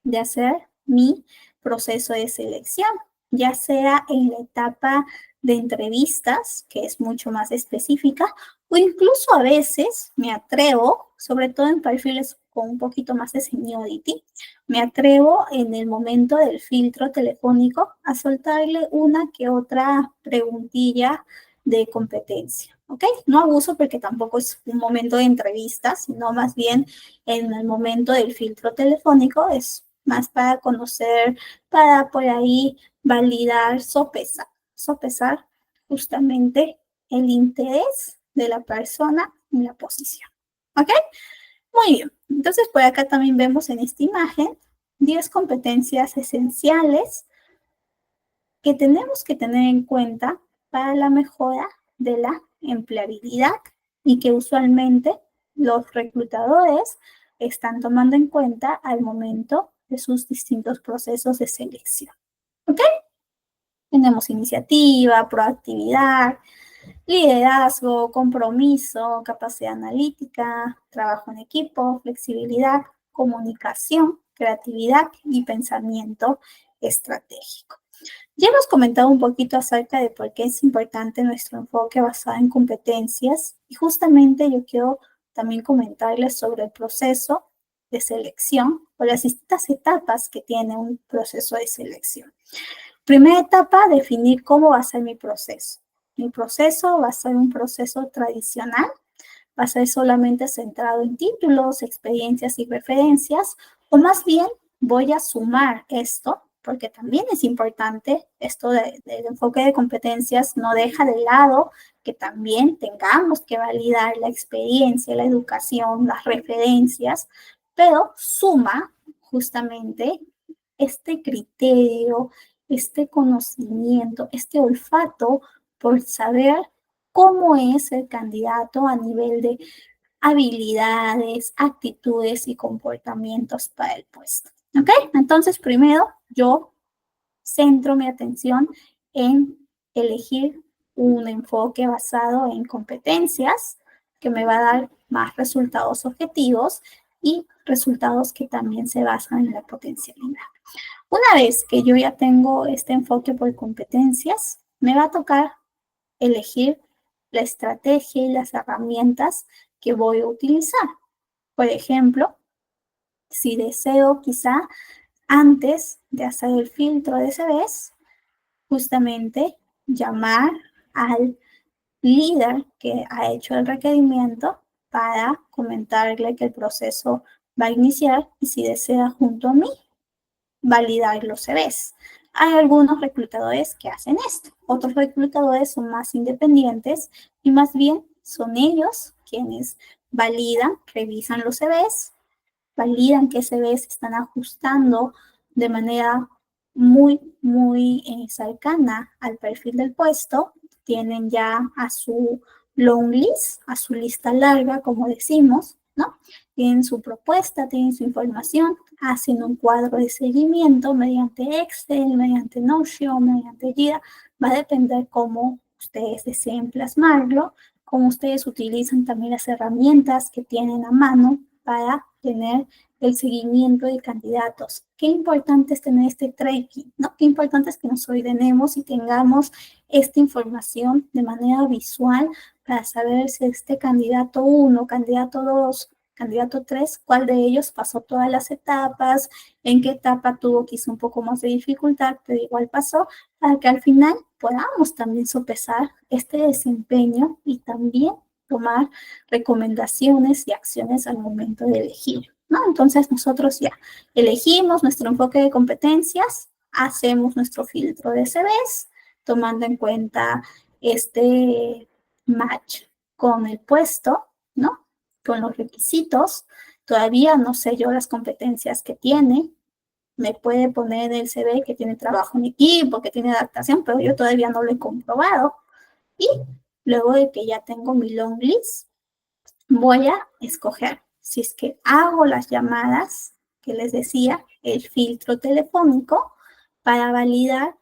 de hacer mi proceso de selección, ya sea en la etapa de entrevistas, que es mucho más específica, o incluso a veces me atrevo, sobre todo en perfiles con un poquito más de seniority, me atrevo en el momento del filtro telefónico a soltarle una que otra preguntilla de competencia, ¿ok? No abuso porque tampoco es un momento de entrevista, sino más bien en el momento del filtro telefónico es más para conocer, para por ahí validar, sopesar justamente el interés de la persona en la posición. ¿Ok? Muy bien. Entonces, por acá también vemos en esta imagen 10 competencias esenciales que tenemos que tener en cuenta para la mejora de la empleabilidad y que usualmente los reclutadores están tomando en cuenta al momento de sus distintos procesos de selección. ¿Ok? Tenemos iniciativa, proactividad, liderazgo, compromiso, capacidad analítica, trabajo en equipo, flexibilidad, comunicación, creatividad y pensamiento estratégico. Ya hemos comentado un poquito acerca de por qué es importante nuestro enfoque basado en competencias y justamente yo quiero también comentarles sobre el proceso de selección o las distintas etapas que tiene un proceso de selección. Primera etapa, definir cómo va a ser mi proceso. Mi proceso va a ser un proceso tradicional, va a ser solamente centrado en títulos, experiencias y referencias, o más bien voy a sumar esto, porque también es importante, esto del enfoque de competencias no deja de lado que también tengamos que validar la experiencia, la educación, las referencias, pero suma justamente este criterio, este conocimiento, este olfato por saber cómo es el candidato a nivel de habilidades, actitudes y comportamientos para el puesto. ¿Ok? Entonces, primero yo centro mi atención en elegir un enfoque basado en competencias que me va a dar más resultados objetivos y resultados que también se basan en la potencialidad. Una vez que yo ya tengo este enfoque por competencias, me va a tocar elegir la estrategia y las herramientas que voy a utilizar. Por ejemplo, si deseo quizá antes de hacer el filtro de CVs, justamente llamar al líder que ha hecho el requerimiento para comentarle que el proceso va a iniciar y si desea junto a mí validar los CVs. Hay algunos reclutadores que hacen esto, otros reclutadores son más independientes y más bien son ellos quienes validan, revisan los CVs, validan que CVs están ajustando de manera muy cercana al perfil del puesto, tienen ya a su long list, a su lista larga, como decimos, ¿no? Tienen su propuesta, tienen su información, hacen un cuadro de seguimiento mediante Excel, mediante Notion, mediante Jira, va a depender cómo ustedes deseen plasmarlo, cómo ustedes utilizan también las herramientas que tienen a mano para tener el seguimiento de candidatos. Qué importante es tener este tracking, ¿no? Qué importante es que nos ordenemos y tengamos esta información de manera visual para saber si este candidato 1, candidato 2, candidato 3, cuál de ellos pasó todas las etapas, en qué etapa tuvo quizá un poco más de dificultad, pero igual pasó, para que al final podamos también sopesar este desempeño y también tomar recomendaciones y acciones al momento de elegir, ¿no? Entonces nosotros ya elegimos nuestro enfoque de competencias, hacemos nuestro filtro de CVs, tomando en cuenta este match con el puesto, ¿no? Con los requisitos. Todavía no sé yo las competencias que tiene. Me puede poner en el CV que tiene trabajo en equipo, que tiene adaptación, pero yo todavía no lo he comprobado. Y luego de que ya tengo mi long list, voy a escoger si es que hago las llamadas que les decía, el filtro telefónico para validar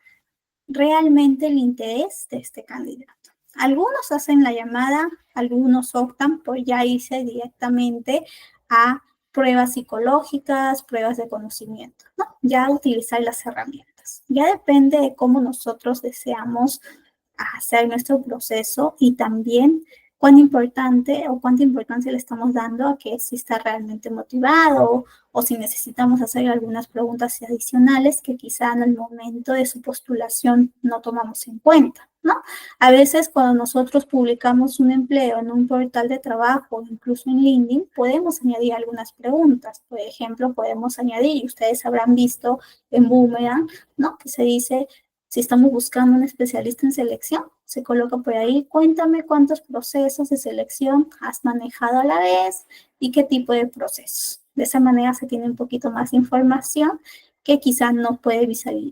realmente el interés de este candidato. Algunos hacen la llamada, algunos optan por ya irse directamente a pruebas psicológicas, pruebas de conocimiento, ¿no? Ya utilizar las herramientas. Ya depende de cómo nosotros deseamos hacer nuestro proceso y también cuán importante o cuánta importancia le estamos dando a que si está realmente motivado o si necesitamos hacer algunas preguntas adicionales que quizá en el momento de su postulación no tomamos en cuenta, ¿no? A veces cuando nosotros publicamos un empleo en un portal de trabajo, incluso en LinkedIn, podemos añadir algunas preguntas. Por ejemplo, podemos añadir, y ustedes habrán visto en Boomerang, ¿no? Que se dice, si estamos buscando un especialista en selección, se coloca por ahí, cuéntame cuántos procesos de selección has manejado a la vez y qué tipo de procesos. De esa manera se tiene un poquito más de información que quizás no puede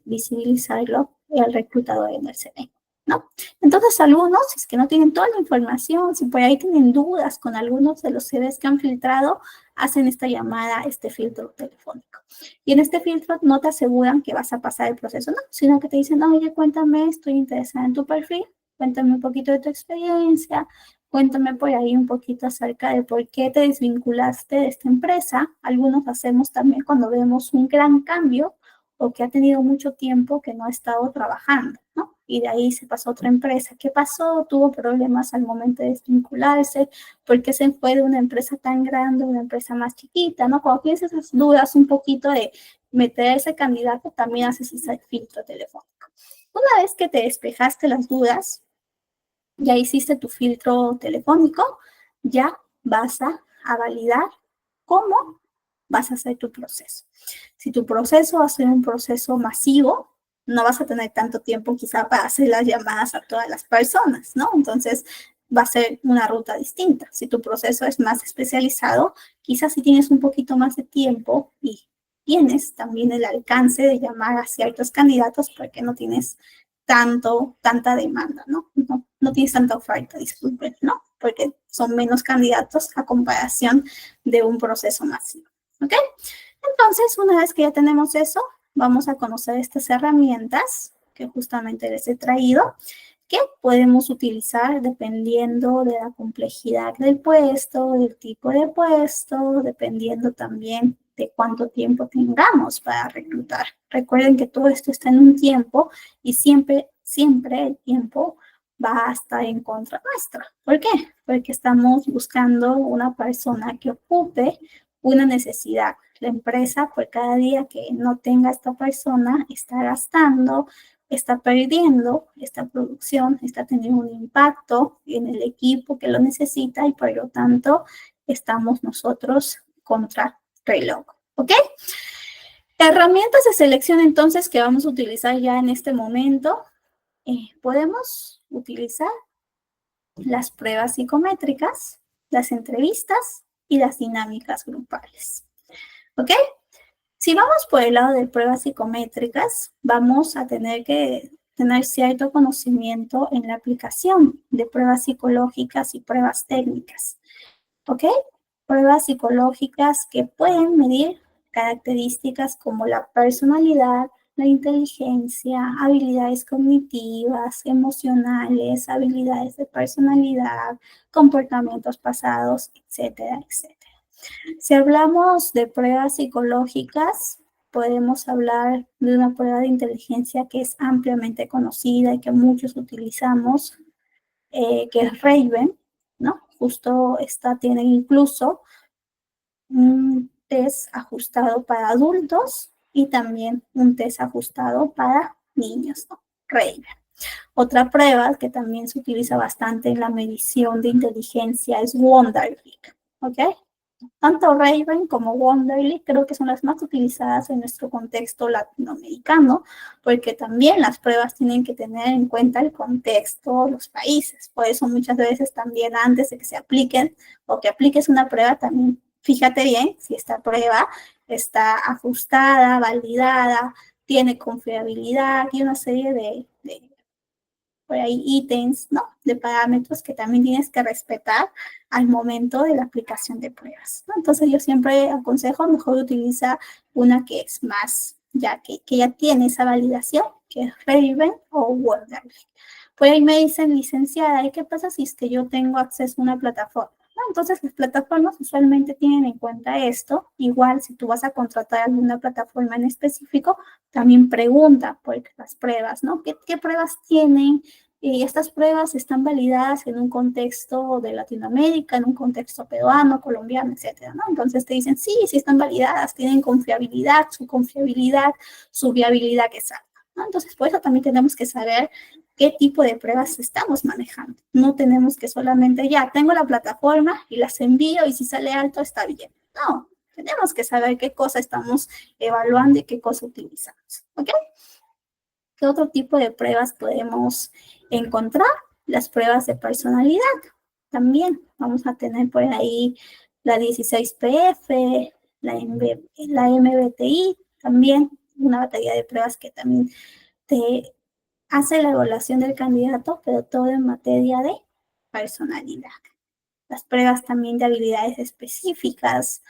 visibilizarlo el reclutador en el CV, ¿no? Entonces, algunos, si es que no tienen toda la información, si por ahí tienen dudas con algunos de los CVs que han filtrado, hacen esta llamada, este filtro telefónico. Y en este filtro no te aseguran que vas a pasar el proceso, no, sino que te dicen, oye, cuéntame, estoy interesada en tu perfil, cuéntame un poquito de tu experiencia, cuéntame por ahí un poquito acerca de por qué te desvinculaste de esta empresa. Algunos hacemos también cuando vemos un gran cambio o que ha tenido mucho tiempo que no ha estado trabajando, ¿no? Y de ahí se pasó a otra empresa. ¿Qué pasó? Tuvo problemas al momento de desvincularse. ¿Por qué se fue de una empresa tan grande a una empresa más chiquita, ¿no? Cuando tienes esas dudas un poquito de meter ese candidato, también haces ese filtro telefónico. Una vez que te despejaste las dudas, ya hiciste tu filtro telefónico, ya vas a validar cómo vas a hacer tu proceso. Si tu proceso va a ser un proceso masivo, no vas a tener tanto tiempo quizá para hacer las llamadas a todas las personas, ¿no? Entonces va a ser una ruta distinta. Si tu proceso es más especializado, quizás si tienes un poquito más de tiempo y tienes también el alcance de llamar a ciertos candidatos porque no tienes tanta demanda, ¿no? No tienes tanta oferta, disculpen, ¿no? Porque son menos candidatos a comparación de un proceso masivo, ¿ok? Entonces, una vez que ya tenemos eso, vamos a conocer estas herramientas que justamente les he traído, que podemos utilizar dependiendo de la complejidad del puesto, del tipo de puesto, dependiendo también de cuánto tiempo tengamos para reclutar. Recuerden que todo esto está en un tiempo y siempre el tiempo va a estar en contra nuestra. ¿Por qué? Porque estamos buscando una persona que ocupe una necesidad. La empresa, por cada día que no tenga esta persona, está gastando, está perdiendo esta producción, está teniendo un impacto en el equipo que lo necesita y por lo tanto estamos nosotros contra reloj. ¿Ok? Herramientas de selección entonces que vamos a utilizar ya en este momento. Podemos utilizar las pruebas psicométricas, las entrevistas y las dinámicas grupales. ¿Ok? Si vamos por el lado de pruebas psicométricas, vamos a tener que tener cierto conocimiento en la aplicación de pruebas psicológicas y pruebas técnicas. ¿Ok? Pruebas psicológicas que pueden medir características como la personalidad, la inteligencia, habilidades cognitivas, emocionales, habilidades de personalidad, comportamientos pasados, etcétera, etcétera. Si hablamos de pruebas psicológicas, podemos hablar de una prueba de inteligencia que es ampliamente conocida y que muchos utilizamos, que es Raven, ¿no? Justo esta tiene incluso un test ajustado para adultos y también un test ajustado para niños, ¿no? Raven. Otra prueba que también se utiliza bastante en la medición de inteligencia es Wonderlic, ¿ok? Tanto Raven como Wonderly creo que son las más utilizadas en nuestro contexto latinoamericano, porque también las pruebas tienen que tener en cuenta el contexto, los países. Por eso muchas veces también antes de que se apliquen o que apliques una prueba, también fíjate bien si esta prueba está ajustada, validada, tiene confiabilidad y una serie de por ahí ítems, ¿no? De parámetros que también tienes que respetar al momento de la aplicación de pruebas, ¿no? Entonces yo siempre aconsejo mejor utilizar una que es más, ya que ya tiene esa validación, que es Raven o Wonderlic. Por ahí me dicen, licenciada, ¿y qué pasa si es que yo tengo acceso a una plataforma? ¿No? Entonces las plataformas usualmente tienen en cuenta esto. Igual si tú vas a contratar alguna plataforma en específico, también pregunta por las pruebas, ¿no? ¿Qué pruebas tienen? Y estas pruebas están validadas en un contexto de Latinoamérica, en un contexto peruano, colombiano, etcétera, ¿no? Entonces te dicen, sí, sí están validadas, tienen confiabilidad, su viabilidad que es alta, ¿no? Entonces, por eso también tenemos que saber qué tipo de pruebas estamos manejando. No tenemos que solamente, ya, tengo la plataforma y las envío y si sale alto está bien. No, tenemos que saber qué cosa estamos evaluando y qué cosa utilizamos, ¿ok? ¿Qué otro tipo de pruebas podemos encontrar? Las pruebas de personalidad. También vamos a tener por ahí la 16PF, la MBTI, también una batería de pruebas que también te hace la evaluación del candidato, pero todo en materia de personalidad. las pruebas también de habilidades específicas,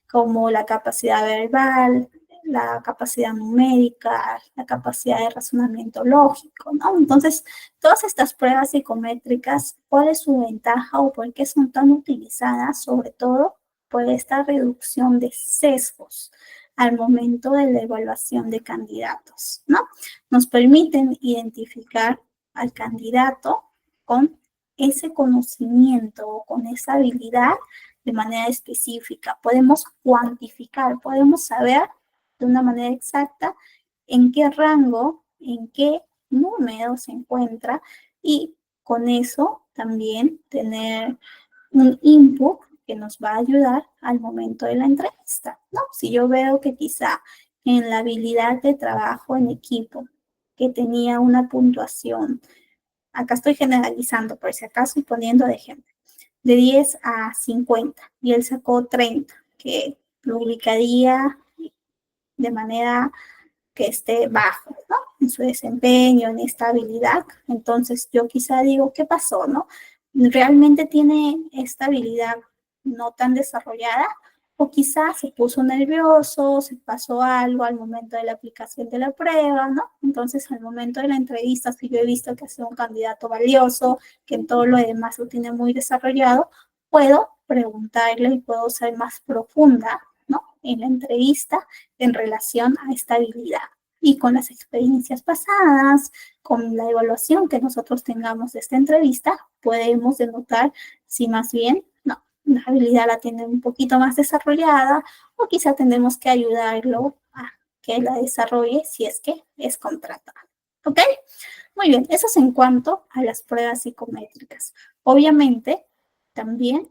como la capacidad verbal, la capacidad numérica, la capacidad de razonamiento lógico, ¿no? Entonces, todas estas pruebas psicométricas, ¿cuál es su ventaja o por qué son tan utilizadas? Sobre todo por esta reducción de sesgos al momento de la evaluación de candidatos, ¿no? Nos permiten identificar al candidato con ese conocimiento o con esa habilidad de manera específica. Podemos cuantificar, podemos saber de una manera exacta en qué rango, en qué número se encuentra y con eso también tener un input que nos va a ayudar al momento de la entrevista, ¿no? Si yo veo que quizá en la habilidad de trabajo en equipo, que tenía una puntuación, acá estoy generalizando por si acaso y poniendo de ejemplo, de 10 a 50 y él sacó 30, que lo ubicaría de manera que esté bajo, ¿no? En su desempeño, en esta habilidad. Entonces yo quizá digo, ¿qué pasó, no? ¿Realmente tiene esta habilidad no tan desarrollada? O quizás se puso nervioso, se pasó algo al momento de la aplicación de la prueba, ¿no? Entonces, al momento de la entrevista, si yo he visto que ha sido un candidato valioso, que en todo lo demás lo tiene muy desarrollado, puedo preguntarle y puedo ser más profunda, ¿no? En la entrevista en relación a esta habilidad. Y con las experiencias pasadas, con la evaluación que nosotros tengamos de esta entrevista, podemos denotar si más bien, no, la habilidad la tiene un poquito más desarrollada o quizá tenemos que ayudarlo a que la desarrolle si es que es contratado. ¿Ok? Muy bien, eso es en cuanto a las pruebas psicométricas. Obviamente, también,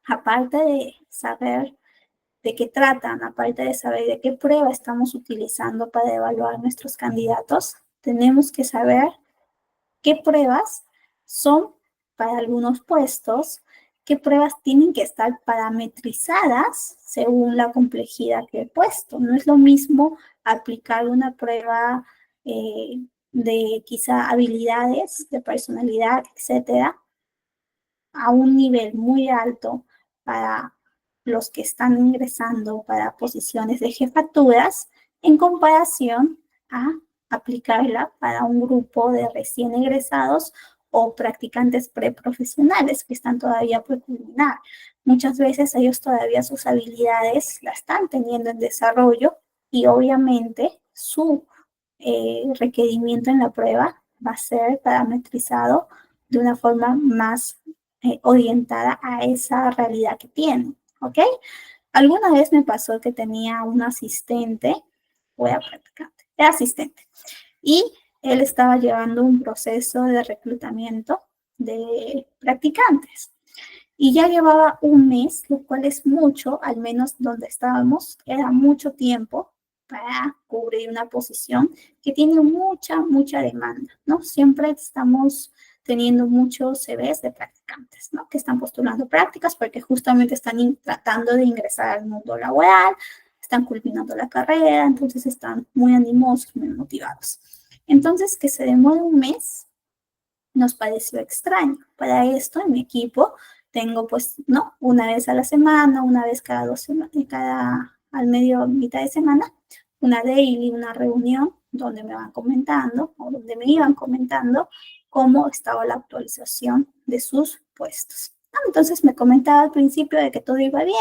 aparte de saber de qué tratan, aparte de saber de qué prueba estamos utilizando para evaluar nuestros candidatos, tenemos que saber qué pruebas son para algunos puestos, qué pruebas tienen que estar parametrizadas según la complejidad del puesto. No es lo mismo aplicar una prueba de quizá habilidades, de personalidad, etcétera, a un nivel muy alto para los que están ingresando para posiciones de jefaturas en comparación a aplicarla para un grupo de recién egresados o practicantes preprofesionales que están todavía por culminar. Muchas veces ellos todavía sus habilidades la están teniendo en desarrollo y obviamente su requerimiento en la prueba va a ser parametrizado de una forma más orientada a esa realidad que tienen, ¿ok? Alguna vez me pasó que tenía un asistente, voy a practicante, era asistente, y él estaba llevando un proceso de reclutamiento de practicantes. Y ya llevaba un mes, lo cual es mucho, al menos donde estábamos, era mucho tiempo para cubrir una posición que tiene mucha demanda, ¿no? Siempre estamos teniendo muchos CVs de practicantes, ¿no? Que están postulando prácticas porque justamente están tratando de ingresar al mundo laboral, están culminando la carrera, entonces están muy animosos, muy motivados. Entonces, que se demore un mes nos pareció extraño. Para esto, en mi equipo, tengo pues, ¿no? Una vez a la semana, una vez cada 2 semanas, al medio, mitad de semana, una daily, una reunión donde me van comentando o donde me iban comentando cómo estaba la actualización de sus puestos. Entonces me comentaba al principio de que todo iba bien,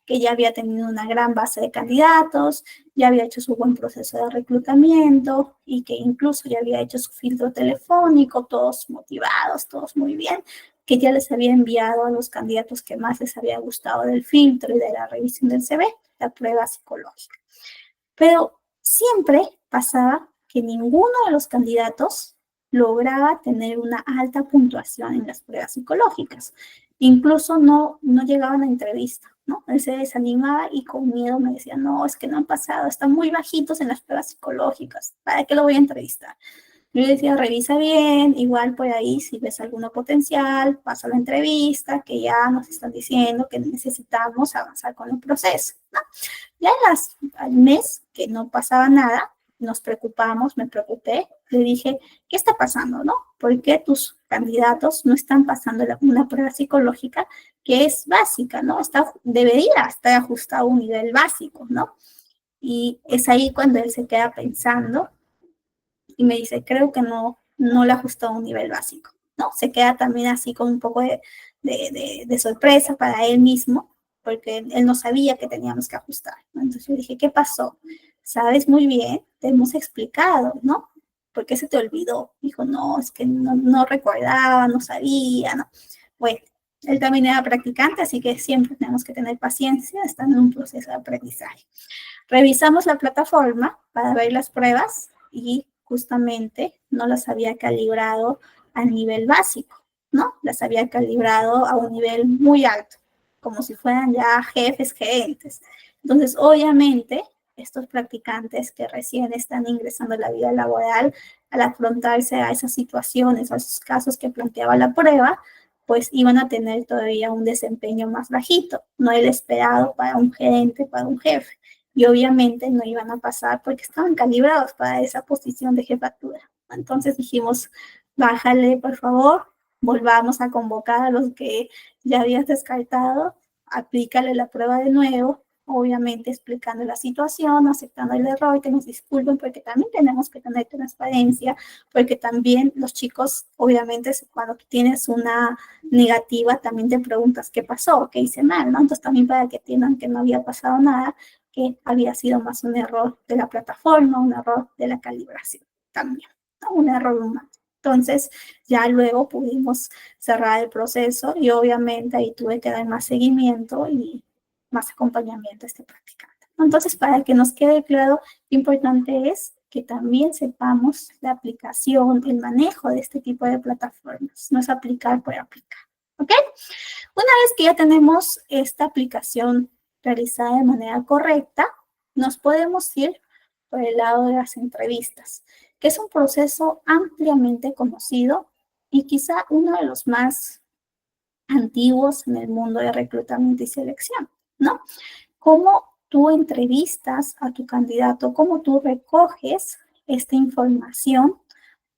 que ya había tenido una gran base de candidatos, ya había hecho su buen proceso de reclutamiento y que incluso ya había hecho su filtro telefónico, todos motivados, todos muy bien, que ya les había enviado a los candidatos que más les había gustado del filtro y de la revisión del CV, la prueba psicológica. Pero siempre pasaba que ninguno de los candidatos lograba tener una alta puntuación en las pruebas psicológicas. Incluso no llegaban a entrevista, ¿no? Él se desanimaba y con miedo me decía, no, es que no han pasado, están muy bajitos en las pruebas psicológicas, ¿para qué lo voy a entrevistar? Yo decía, revisa bien, igual por ahí si ves alguno potencial, pasa la entrevista, que ya nos están diciendo que necesitamos avanzar con el proceso, ¿no? Ya al mes que no pasaba nada, nos preocupamos, me preocupé, le dije, ¿qué está pasando, no? ¿Por qué tus candidatos no están pasando una prueba psicológica que es básica, ¿no? Debería estar ajustado a un nivel básico, ¿no? Y es ahí cuando él se queda pensando y me dice, creo que no le ajustó a un nivel básico, ¿no? Se queda también así con un poco de sorpresa para él mismo, porque él no sabía que teníamos que ajustar, ¿no? Entonces yo dije, ¿qué pasó? Sabes muy bien, te hemos explicado, ¿no? ¿Por qué se te olvidó? Dijo, no, es que no recordaba, no sabía, ¿no? Bueno, él también era practicante, así que siempre tenemos que tener paciencia, están en un proceso de aprendizaje. Revisamos la plataforma para ver las pruebas y justamente no las había calibrado a nivel básico, ¿no? Las había calibrado a un nivel muy alto, como si fueran ya jefes, gerentes. Entonces, obviamente, estos practicantes que recién están ingresando a la vida laboral, al afrontarse a esas situaciones, a esos casos que planteaba la prueba, pues iban a tener todavía un desempeño más bajito, no el esperado para un gerente, para un jefe. Y obviamente no iban a pasar porque estaban calibrados para esa posición de jefatura. Entonces dijimos, bájale, por favor, volvamos a convocar a los que ya habías descartado, aplícale la prueba de nuevo, obviamente explicando la situación, aceptando el error, que nos disculpen porque también tenemos que tener transparencia, porque también los chicos, obviamente, cuando tú tienes una negativa, también te preguntas qué pasó, qué hice mal, ¿no? Entonces también para que entiendan que no había pasado nada, que había sido más un error de la plataforma, un error de la calibración también, ¿no? Un error humano. Entonces, ya luego pudimos cerrar el proceso y obviamente ahí tuve que dar más seguimiento y más acompañamiento a este practicante. Entonces, para que nos quede claro, lo importante es que también sepamos la aplicación, el manejo de este tipo de plataformas. No es aplicar por aplicar, ¿ok? Una vez que ya tenemos esta aplicación realizada de manera correcta, nos podemos ir por el lado de las entrevistas, que es un proceso ampliamente conocido y quizá uno de los más antiguos en el mundo de reclutamiento y selección, ¿no? Cómo tú entrevistas a tu candidato, cómo tú recoges esta información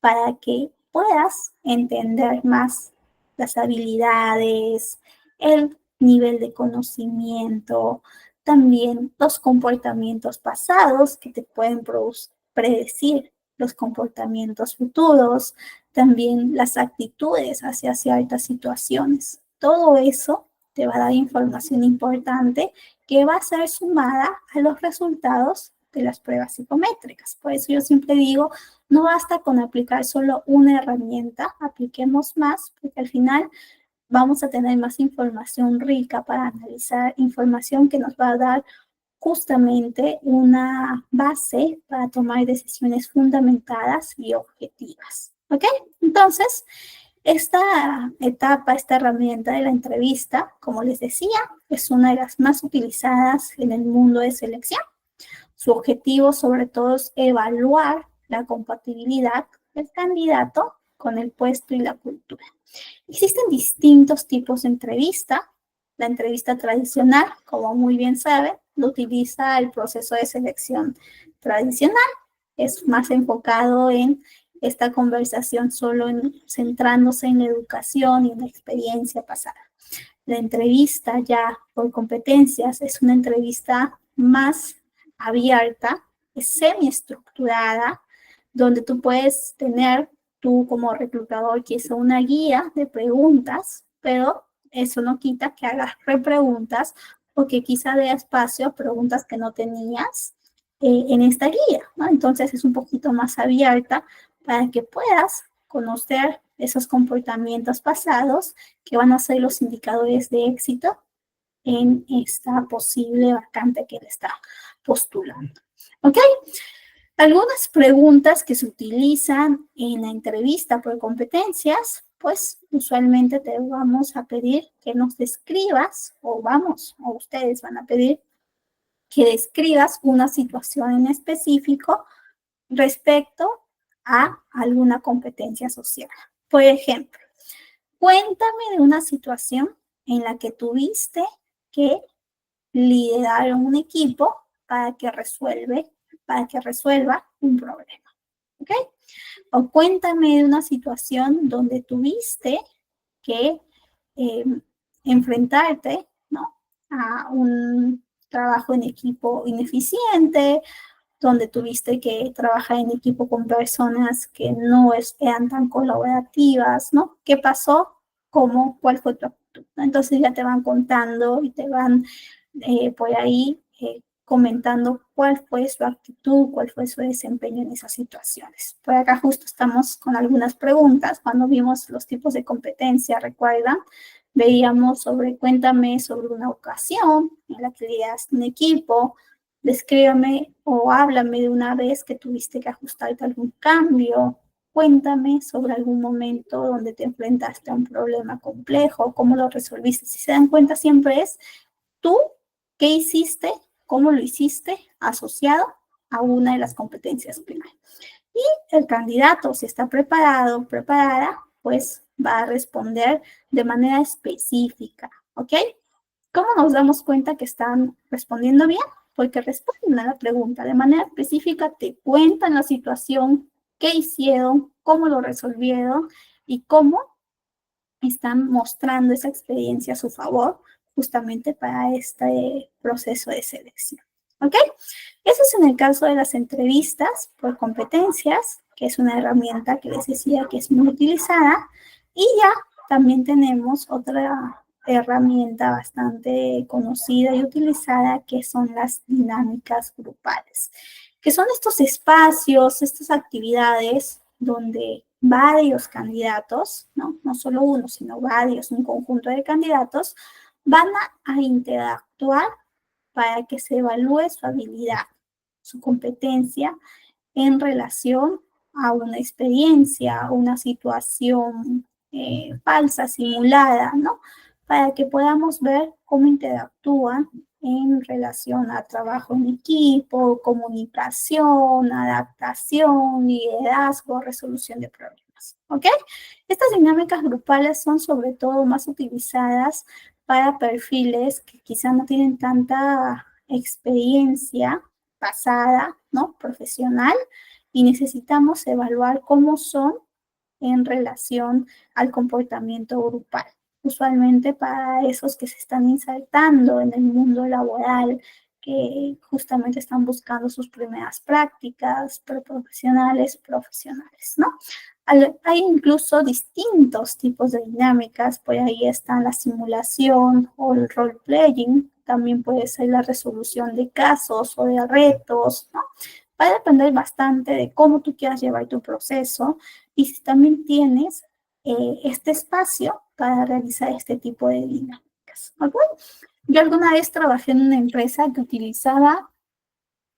para que puedas entender más las habilidades, el nivel de conocimiento, también los comportamientos pasados que te pueden predecir los comportamientos futuros, también las actitudes hacia ciertas situaciones. Todo eso te va a dar información importante que va a ser sumada a los resultados de las pruebas psicométricas. Por eso yo siempre digo, no basta con aplicar solo una herramienta, apliquemos más, porque al final vamos a tener más información rica para analizar, información que nos va a dar justamente una base para tomar decisiones fundamentadas y objetivas. ¿Ok? Entonces, esta etapa, esta herramienta de la entrevista, como les decía, es una de las más utilizadas en el mundo de selección. Su objetivo sobre todo es evaluar la compatibilidad del candidato con el puesto y la cultura. Existen distintos tipos de entrevista. La entrevista tradicional, como muy bien saben, lo utiliza el proceso de selección tradicional. Es más enfocado en esta conversación solo centrándose en la educación y en la experiencia pasada. La entrevista ya por competencias es una entrevista más abierta, es semiestructurada, donde tú puedes tener, tú como reclutador, quizá una guía de preguntas, pero eso no quita que hagas repreguntas o que quizá dé espacio a preguntas que no tenías en esta guía, ¿no? Entonces es un poquito más abierta para que puedas conocer esos comportamientos pasados que van a ser los indicadores de éxito en esta posible vacante que él está postulando. ¿Ok? Algunas preguntas que se utilizan en la entrevista por competencias, pues usualmente te vamos a pedir que nos describas, o ustedes van a pedir que describas una situación en específico respecto a alguna competencia social. Por ejemplo, cuéntame de una situación en la que tuviste que liderar un equipo para que resuelva un problema, ¿ok? O cuéntame de una situación donde tuviste que enfrentarte, ¿no?, a un trabajo en equipo ineficiente, donde tuviste que trabajar en equipo con personas que no eran tan colaborativas, ¿no? ¿Qué pasó? ¿Cómo? ¿Cuál fue tu actitud? Entonces ya te van contando y te van por ahí comentando cuál fue su actitud, cuál fue su desempeño en esas situaciones. Por acá justo estamos con algunas preguntas. Cuando vimos los tipos de competencia, recuerdan, veíamos sobre, cuéntame sobre una ocasión en la que lideraste un equipo, descríbame o háblame de una vez que tuviste que ajustarte a algún cambio, cuéntame sobre algún momento donde te enfrentaste a un problema complejo, cómo lo resolviste. Si se dan cuenta, siempre es tú, qué hiciste, cómo lo hiciste, asociado a una de las competencias primarias. Y el candidato, si está preparado, preparada, pues va a responder de manera específica, ¿ok? ¿Cómo nos damos cuenta que están respondiendo bien? Porque responden a la pregunta de manera específica, te cuentan la situación, qué hicieron, cómo lo resolvieron y cómo están mostrando esa experiencia a su favor justamente para este proceso de selección. ¿Ok? Eso es en el caso de las entrevistas por competencias, que es una herramienta que les decía que es muy utilizada. Y ya también tenemos otra herramienta bastante conocida y utilizada, que son las dinámicas grupales, que son estos espacios, estas actividades donde varios candidatos, ¿no? No solo uno, sino varios, un conjunto de candidatos, van a interactuar para que se evalúe su habilidad, su competencia en relación a una experiencia, a una situación falsa, simulada, ¿no? Para que podamos ver cómo interactúan en relación a trabajo en equipo, comunicación, adaptación, liderazgo, resolución de problemas, ¿ok? Estas dinámicas grupales son sobre todo más utilizadas para perfiles que quizá no tienen tanta experiencia pasada, ¿no?, profesional, y necesitamos evaluar cómo son en relación al comportamiento grupal. Usualmente para esos que se están insertando en el mundo laboral, que justamente están buscando sus primeras prácticas preprofesionales, profesionales, ¿no? Hay incluso distintos tipos de dinámicas, por ahí están la simulación o el role-playing, también puede ser la resolución de casos o de retos, ¿no? Va a depender bastante de cómo tú quieras llevar tu proceso y si también tienes este espacio para realizar este tipo de dinámicas, ¿ok? Yo alguna vez trabajé en una empresa que utilizaba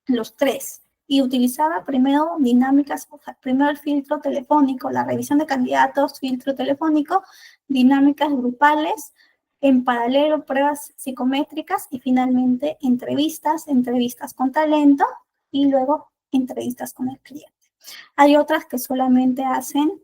los tres y utilizaba primero dinámicas, primero el filtro telefónico, la revisión de candidatos, filtro telefónico, dinámicas grupales, en paralelo pruebas psicométricas y finalmente entrevistas con talento y luego entrevistas con el cliente. Hay otras que solamente hacen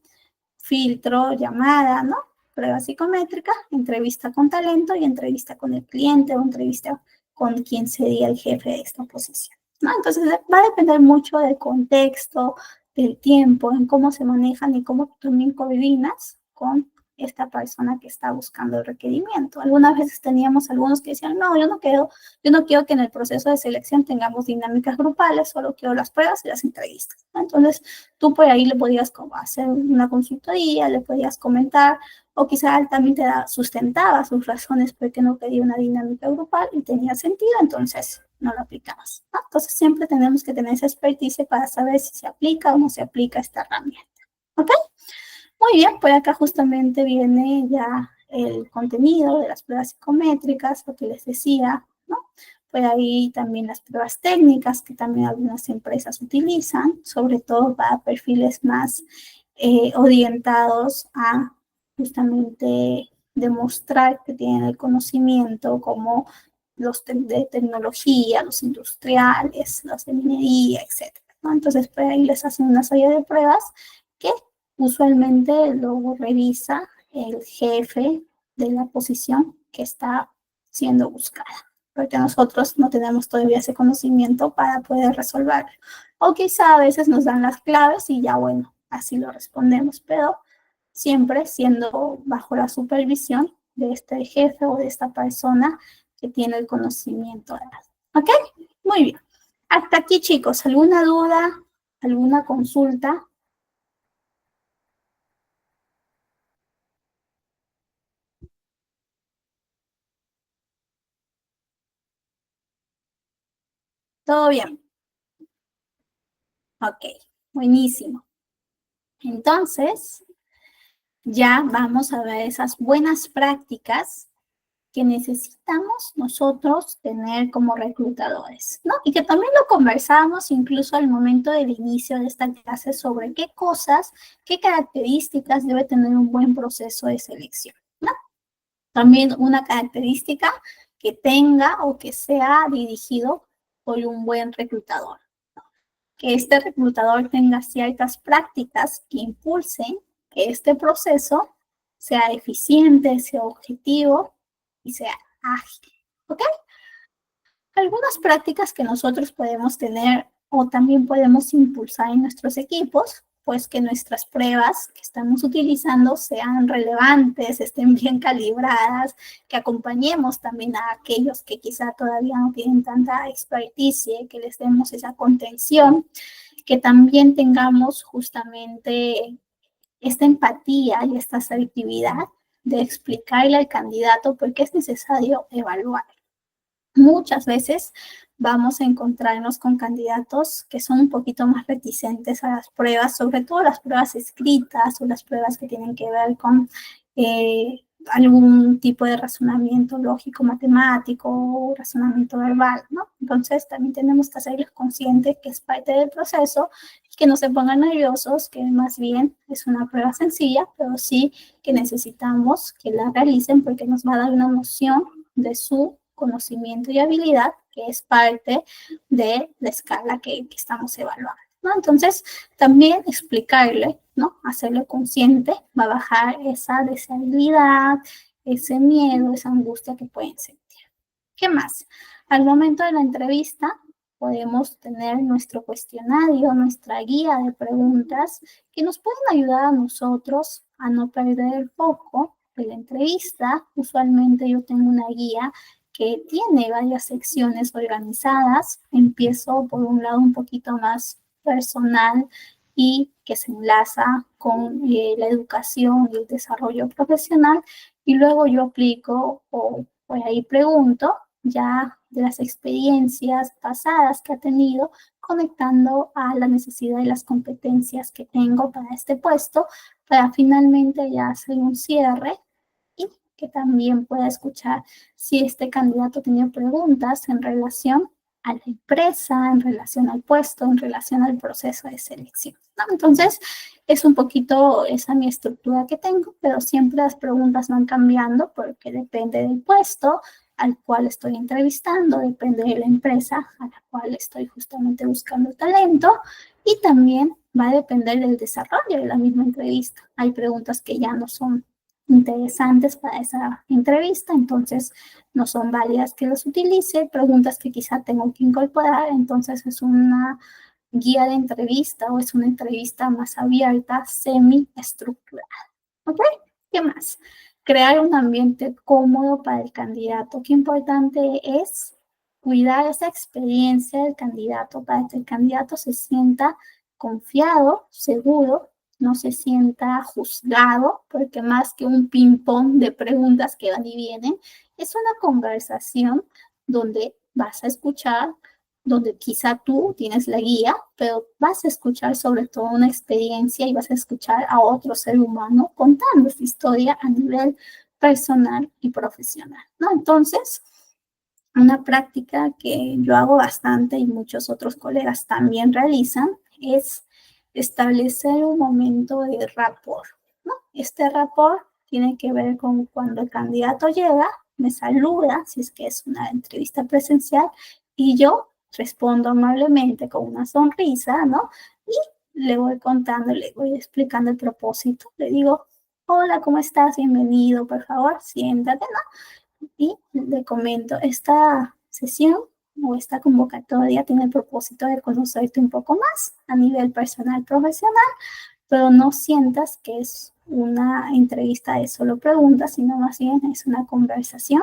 filtro, llamada, ¿no? Prueba psicométrica, entrevista con talento y entrevista con el cliente o entrevista con quien sería el jefe de esta posición, ¿no? Entonces va a depender mucho del contexto, del tiempo, en cómo se manejan y cómo tú también coordinas con esta persona que está buscando el requerimiento. Algunas veces teníamos algunos que decían, no, yo no quiero que en el proceso de selección tengamos dinámicas grupales, solo quiero las pruebas y las entrevistas, ¿no? Entonces, tú por ahí le podías hacer una consultoría, le podías comentar, o quizá él también sustentaba sus razones por qué no quería una dinámica grupal y tenía sentido, entonces no lo aplicabas, ¿no? Entonces, siempre tenemos que tener esa expertise para saber si se aplica o no se aplica esta herramienta, ¿ok? Muy bien, por acá justamente viene ya el contenido de las pruebas psicométricas, lo que les decía, ¿no? Por ahí también las pruebas técnicas que también algunas empresas utilizan, sobre todo para perfiles más orientados a justamente demostrar que tienen el conocimiento, como los de tecnología, los industriales, los de minería, etc., ¿no? Entonces, por ahí les hacen una serie de pruebas que usualmente lo revisa el jefe de la posición que está siendo buscada, porque nosotros no tenemos todavía ese conocimiento para poder resolver. O quizá a veces nos dan las claves y ya, bueno, así lo respondemos, pero siempre siendo bajo la supervisión de este jefe o de esta persona que tiene el conocimiento. ¿Ok? Muy bien. Hasta aquí, chicos. ¿Alguna duda? ¿Alguna consulta? ¿Todo bien? Ok, buenísimo. Entonces, ya vamos a ver esas buenas prácticas que necesitamos nosotros tener como reclutadores, ¿no? Y que también lo conversamos incluso al momento del inicio de esta clase sobre qué cosas, qué características debe tener un buen proceso de selección, ¿no? También una característica que tenga o que sea dirigido por un buen reclutador. Que este reclutador tenga ciertas prácticas que impulsen que este proceso sea eficiente, sea objetivo y sea ágil. ¿Ok? Algunas prácticas que nosotros podemos tener o también podemos impulsar en nuestros equipos, pues que nuestras pruebas que estamos utilizando sean relevantes, estén bien calibradas, que acompañemos también a aquellos que quizá todavía no tienen tanta experticia, que les demos esa contención, que también tengamos justamente esta empatía y esta asertividad de explicarle al candidato por qué es necesario evaluar. Muchas veces vamos a encontrarnos con candidatos que son un poquito más reticentes a las pruebas, sobre todo las pruebas escritas o las pruebas que tienen que ver con algún tipo de razonamiento lógico, matemático o razonamiento verbal, ¿no? Entonces también tenemos que hacerles conscientes que es parte del proceso y que no se pongan nerviosos, que más bien es una prueba sencilla, pero sí que necesitamos que la realicen porque nos va a dar una noción de su conocimiento y habilidad, que es parte de la escala que estamos evaluando, ¿no? Entonces, también explicarle, ¿no? Hacerlo consciente, va a bajar esa deshabilidad, ese miedo, esa angustia que pueden sentir. ¿Qué más? Al momento de la entrevista, podemos tener nuestro cuestionario, nuestra guía de preguntas que nos pueden ayudar a nosotros a no perder el foco de la entrevista. Usualmente yo tengo una guía que tiene varias secciones organizadas. Empiezo por un lado un poquito más personal y que se enlaza con la educación y el desarrollo profesional, y luego yo aplico o por ahí pregunto ya de las experiencias pasadas que ha tenido, conectando a la necesidad y las competencias que tengo para este puesto, para finalmente ya hacer un cierre y que también pueda escuchar si este candidato tenía preguntas en relación a la empresa, en relación al puesto, en relación al proceso de selección, ¿no? Entonces, es un poquito esa mi estructura que tengo, pero siempre las preguntas van cambiando porque depende del puesto al cual estoy entrevistando, depende de la empresa a la cual estoy justamente buscando talento, y también va a depender del desarrollo de la misma entrevista. Hay preguntas que ya no son interesantes para esa entrevista, entonces no son válidas que los utilice, preguntas que quizá tengo que incorporar, entonces es una guía de entrevista o es una entrevista más abierta, semi-estructurada. ¿Ok? ¿Qué más? Crear un ambiente cómodo para el candidato. Qué importante es cuidar esa experiencia del candidato para que el candidato se sienta confiado, seguro, no se sienta juzgado, porque más que un ping-pong de preguntas que van y vienen, es una conversación donde vas a escuchar, donde quizá tú tienes la guía, pero vas a escuchar sobre todo una experiencia y vas a escuchar a otro ser humano contando su historia a nivel personal y profesional, ¿no? Entonces, una práctica que yo hago bastante y muchos otros colegas también realizan es establecer un momento de rapport, ¿no? Este rapport tiene que ver con cuando el candidato llega, me saluda, si es que es una entrevista presencial, y yo respondo amablemente con una sonrisa, ¿no? Y le voy contando, le voy explicando el propósito, le digo, hola, ¿cómo estás? Bienvenido, por favor, siéntate, ¿no? Y le comento, esta sesión o esta convocatoria tiene el propósito de conocerte un poco más a nivel personal, profesional, pero no sientas que es una entrevista de solo preguntas, sino más bien es una conversación.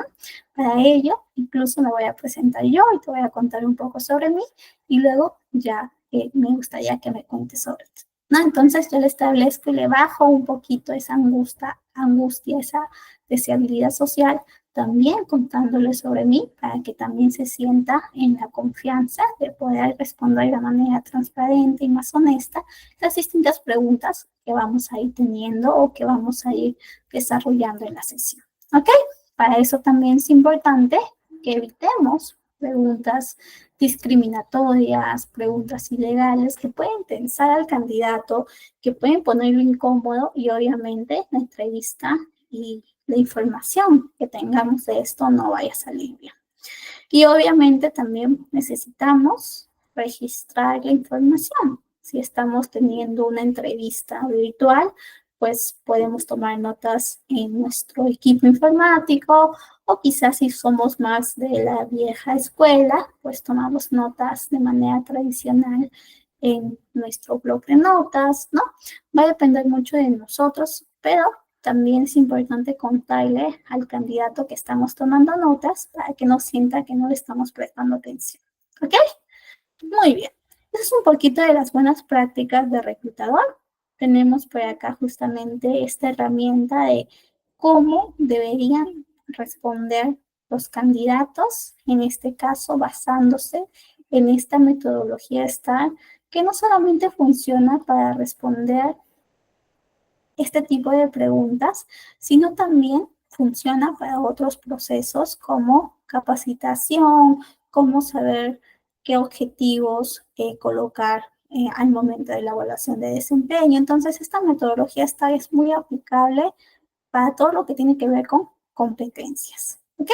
Para ello, incluso me voy a presentar yo y te voy a contar un poco sobre mí y luego ya me gustaría que me cuentes sobre ti, ¿no? Entonces yo le establezco y le bajo un poquito esa angustia, esa deseabilidad social, también contándole sobre mí para que también se sienta en la confianza de poder responder de manera transparente y más honesta las distintas preguntas que vamos a ir teniendo o que vamos a ir desarrollando en la sesión. ¿Ok? Para eso también es importante que evitemos preguntas discriminatorias, preguntas ilegales que pueden tensar al candidato, que pueden ponerlo incómodo y obviamente la entrevista y la información que tengamos de esto no vaya a salir bien. Y obviamente también necesitamos registrar la información. Si estamos teniendo una entrevista virtual, pues podemos tomar notas en nuestro equipo informático o quizás si somos más de la vieja escuela, pues tomamos notas de manera tradicional en nuestro blog de notas, ¿no? Va a depender mucho de nosotros, pero también es importante contarle al candidato que estamos tomando notas para que no sienta que no le estamos prestando atención. ¿Ok? Muy bien. Eso es un poquito de las buenas prácticas de reclutador. Tenemos por acá justamente esta herramienta de cómo deberían responder los candidatos, en este caso basándose en esta metodología STAR, que no solamente funciona para responder este tipo de preguntas, sino también funciona para otros procesos como capacitación, cómo saber qué objetivos colocar al momento de la evaluación de desempeño. Entonces, esta metodología es muy aplicable para todo lo que tiene que ver con competencias. ¿Ok?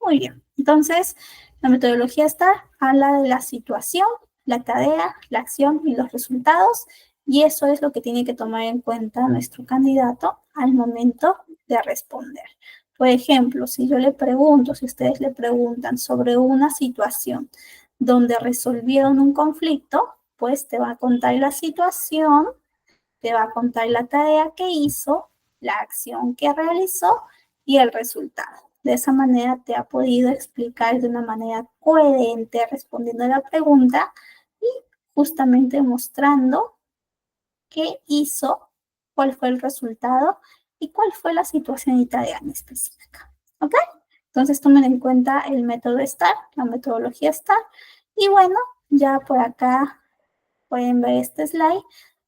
Muy bien. Entonces, la metodología habla de la situación, la tarea, la acción y los resultados, y eso es lo que tiene que tomar en cuenta nuestro candidato al momento de responder. Por ejemplo, si yo le pregunto, si ustedes le preguntan sobre una situación donde resolvieron un conflicto, pues te va a contar la situación, te va a contar la tarea que hizo, la acción que realizó y el resultado. De esa manera te ha podido explicar de una manera coherente respondiendo a la pregunta y justamente mostrando qué hizo, cuál fue el resultado y cuál fue la situación y tarea en específica. ¿Ok? Entonces tomen en cuenta el método STAR, la metodología STAR. Y bueno, ya por acá pueden ver este slide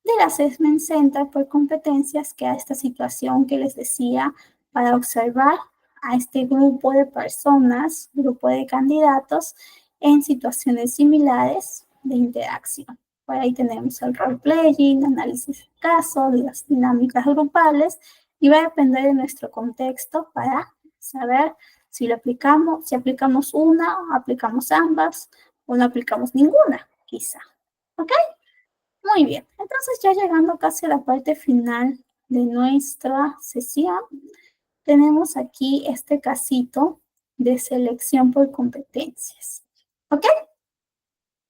del Assessment Center por competencias, que a esta situación que les decía, para observar a este grupo de personas, grupo de candidatos en situaciones similares de interacción. Por ahí tenemos el role-playing, análisis de caso, las dinámicas grupales, y va a depender de nuestro contexto para saber si lo aplicamos, si aplicamos una, aplicamos ambas, o no aplicamos ninguna, quizá. ¿Ok? Muy bien. Entonces, ya llegando casi a la parte final de nuestra sesión, tenemos aquí este casito de selección por competencias. ¿Ok?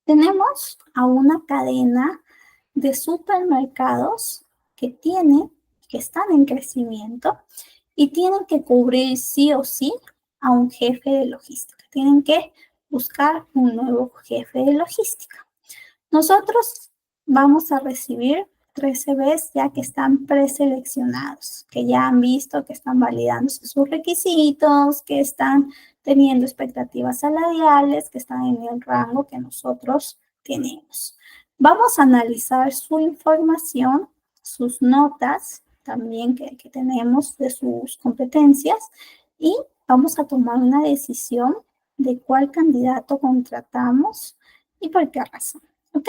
Tenemos a una cadena de supermercados que están en crecimiento y tienen que cubrir sí o sí a un jefe de logística. Tienen que buscar un nuevo jefe de logística. Nosotros vamos a recibir 3 CVs ya que están preseleccionados, que ya han visto que están validando sus requisitos, que están teniendo expectativas salariales, que están en el rango que nosotros tenemos. Vamos a analizar su información, sus notas también que tenemos de sus competencias y vamos a tomar una decisión de cuál candidato contratamos y por qué razón. ¿Ok?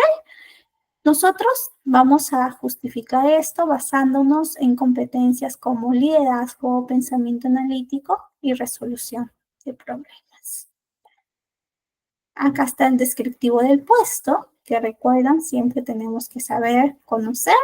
Nosotros vamos a justificar esto basándonos en competencias como liderazgo, pensamiento analítico y resolución de problemas. Acá está el descriptivo del puesto, que recuerdan, siempre tenemos que saber conocer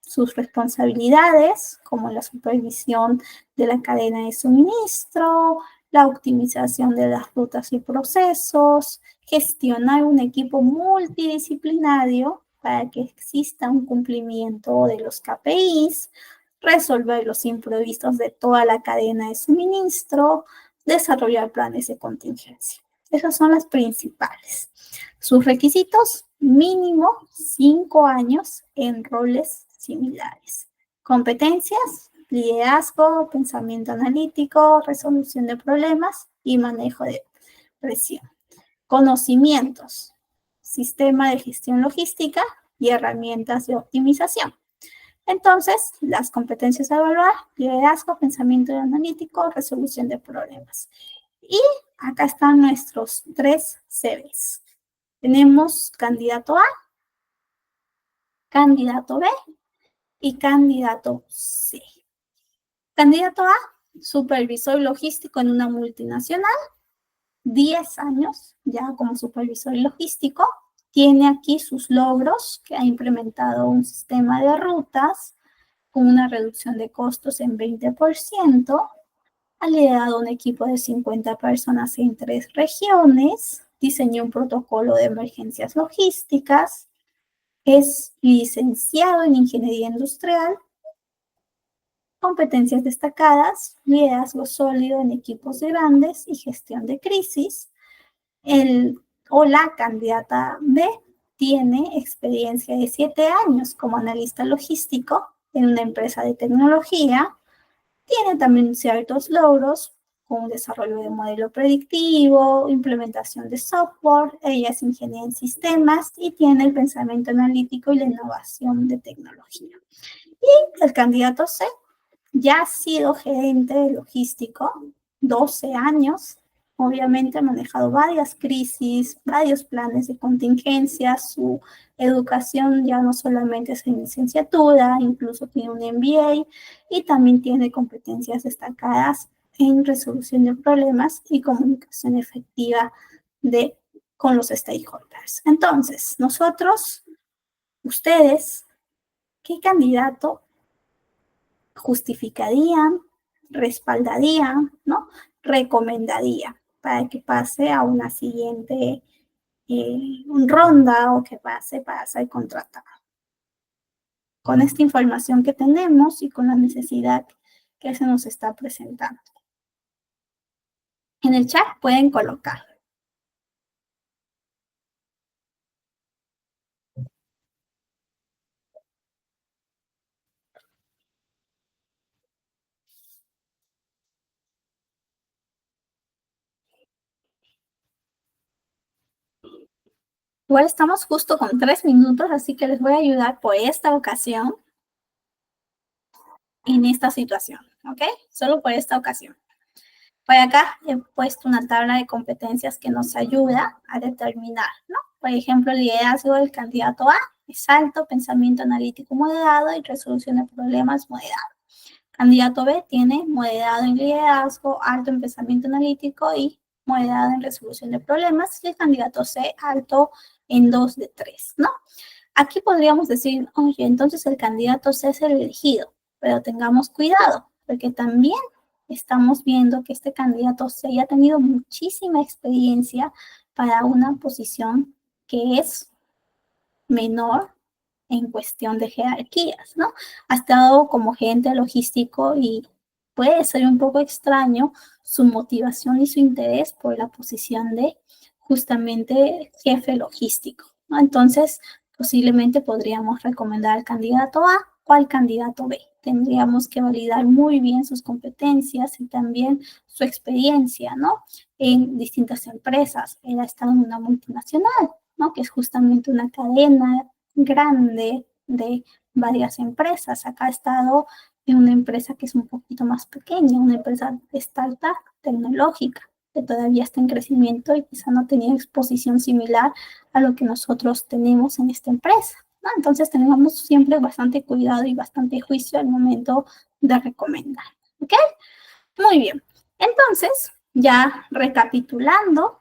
sus responsabilidades, como la supervisión de la cadena de suministro, la optimización de las rutas y procesos, gestionar un equipo multidisciplinario para que exista un cumplimiento de los KPIs, resolver los imprevistos de toda la cadena de suministro, desarrollar planes de contingencia. Esas son las principales. Sus requisitos, mínimo 5 años en roles similares. Competencias, liderazgo, pensamiento analítico, resolución de problemas y manejo de presión. Conocimientos, sistema de gestión logística y herramientas de optimización. Entonces, las competencias a evaluar, liderazgo, pensamiento analítico, resolución de problemas. Y acá están nuestros 3 CVs. Tenemos candidato A, candidato B y candidato C. Candidato A, supervisor logístico en una multinacional, 10 años ya como supervisor logístico. Tiene aquí sus logros, que ha implementado un sistema de rutas con una reducción de costos en 20%, ha liderado un equipo de 50 personas en 3 regiones, diseñó un protocolo de emergencias logísticas, es licenciado en ingeniería industrial, competencias destacadas, liderazgo sólido en equipos grandes y gestión de crisis. El o la candidata B tiene experiencia de 7 años como analista logístico en una empresa de tecnología. Tiene también ciertos logros con desarrollo de modelo predictivo, implementación de software. Ella es ingeniera en sistemas y tiene el pensamiento analítico y la innovación de tecnología. Y el candidato C ya ha sido gerente logístico, 12 años. Obviamente ha manejado varias crisis, varios planes de contingencia. Su educación ya no solamente es en licenciatura, incluso tiene un MBA y también tiene competencias destacadas en resolución de problemas y comunicación efectiva con los stakeholders. Entonces, nosotros, ustedes, ¿qué candidato justificarían, respaldarían, ¿no? Recomendaría para que pase a una siguiente ronda o que pase para ser contratado? Con esta información que tenemos y con la necesidad que se nos está presentando. En el chat pueden colocar. Igual estamos justo con 3 minutos, así que les voy a ayudar por esta ocasión en esta situación, ¿ok? Solo por esta ocasión. Por acá he puesto una tabla de competencias que nos ayuda a determinar, ¿no? Por ejemplo, el liderazgo del candidato A es alto, pensamiento analítico moderado y resolución de problemas moderado. Candidato B tiene moderado en liderazgo, alto en pensamiento analítico y moderado en resolución de problemas. Y el candidato C, alto en 2 de 3, ¿no? Aquí podríamos decir, oye, entonces el candidato C es el elegido, pero tengamos cuidado, porque también estamos viendo que este candidato C ya ha tenido muchísima experiencia para una posición que es menor en cuestión de jerarquías, ¿no? Ha estado como gerente logístico y puede ser un poco extraño su motivación y su interés por la posición de justamente jefe logístico, ¿no? Entonces, posiblemente podríamos recomendar al candidato A o al candidato B. Tendríamos que validar muy bien sus competencias y también su experiencia, ¿no? En distintas empresas. Él ha estado en una multinacional, ¿no? Que es justamente una cadena grande de varias empresas. Acá ha estado en una empresa que es un poquito más pequeña, una empresa de startup tecnológica que todavía está en crecimiento y quizá no tenía exposición similar a lo que nosotros tenemos en esta empresa, ¿no? Entonces tenemos siempre bastante cuidado y bastante juicio al momento de recomendar, ¿ok? Muy bien. Entonces, ya recapitulando,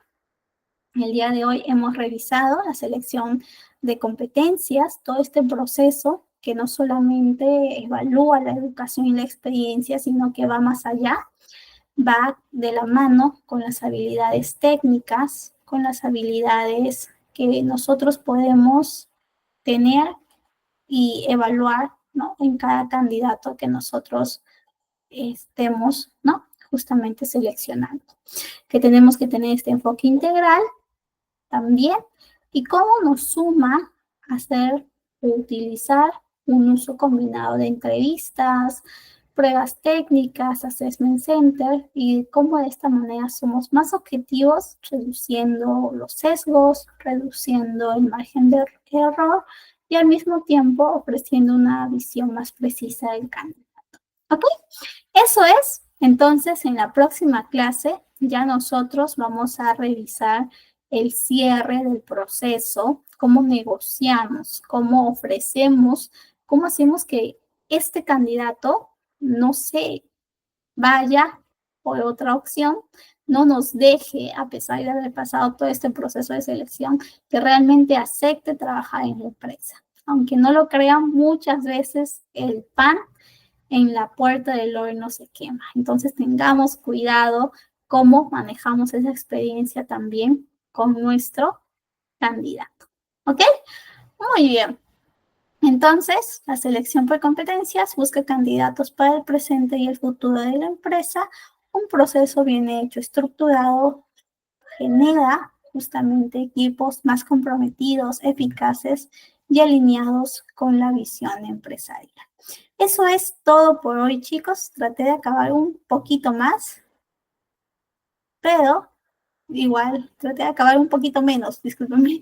el día de hoy hemos revisado la selección de competencias, todo este proceso que no solamente evalúa la educación y la experiencia, sino que va más allá. va de la mano con las habilidades técnicas, con las habilidades que nosotros podemos tener y evaluar, ¿no? En cada candidato que nosotros estemos, ¿no? Justamente seleccionando. Que tenemos que tener este enfoque integral también y cómo nos suma hacer o utilizar un uso combinado de entrevistas, pruebas técnicas, assessment center y cómo de esta manera somos más objetivos, reduciendo los sesgos, reduciendo el margen de error y al mismo tiempo ofreciendo una visión más precisa del candidato. ¿Ok? Eso es. Entonces, en la próxima clase ya nosotros vamos a revisar el cierre del proceso, cómo negociamos, cómo ofrecemos, cómo hacemos que este candidato no se vaya por otra opción, no nos deje, a pesar de haber pasado todo este proceso de selección, que realmente acepte trabajar en la empresa. Aunque no lo crean, muchas veces el pan en la puerta del horno se quema. Entonces tengamos cuidado cómo manejamos esa experiencia también con nuestro candidato. ¿Ok? Muy bien. Entonces, la selección por competencias busca candidatos para el presente y el futuro de la empresa. Un proceso bien hecho, estructurado, genera justamente equipos más comprometidos, eficaces y alineados con la visión empresarial. Eso es todo por hoy, chicos. Traté de acabar un poquito más, pero igual traté de acabar un poquito menos, discúlpenme.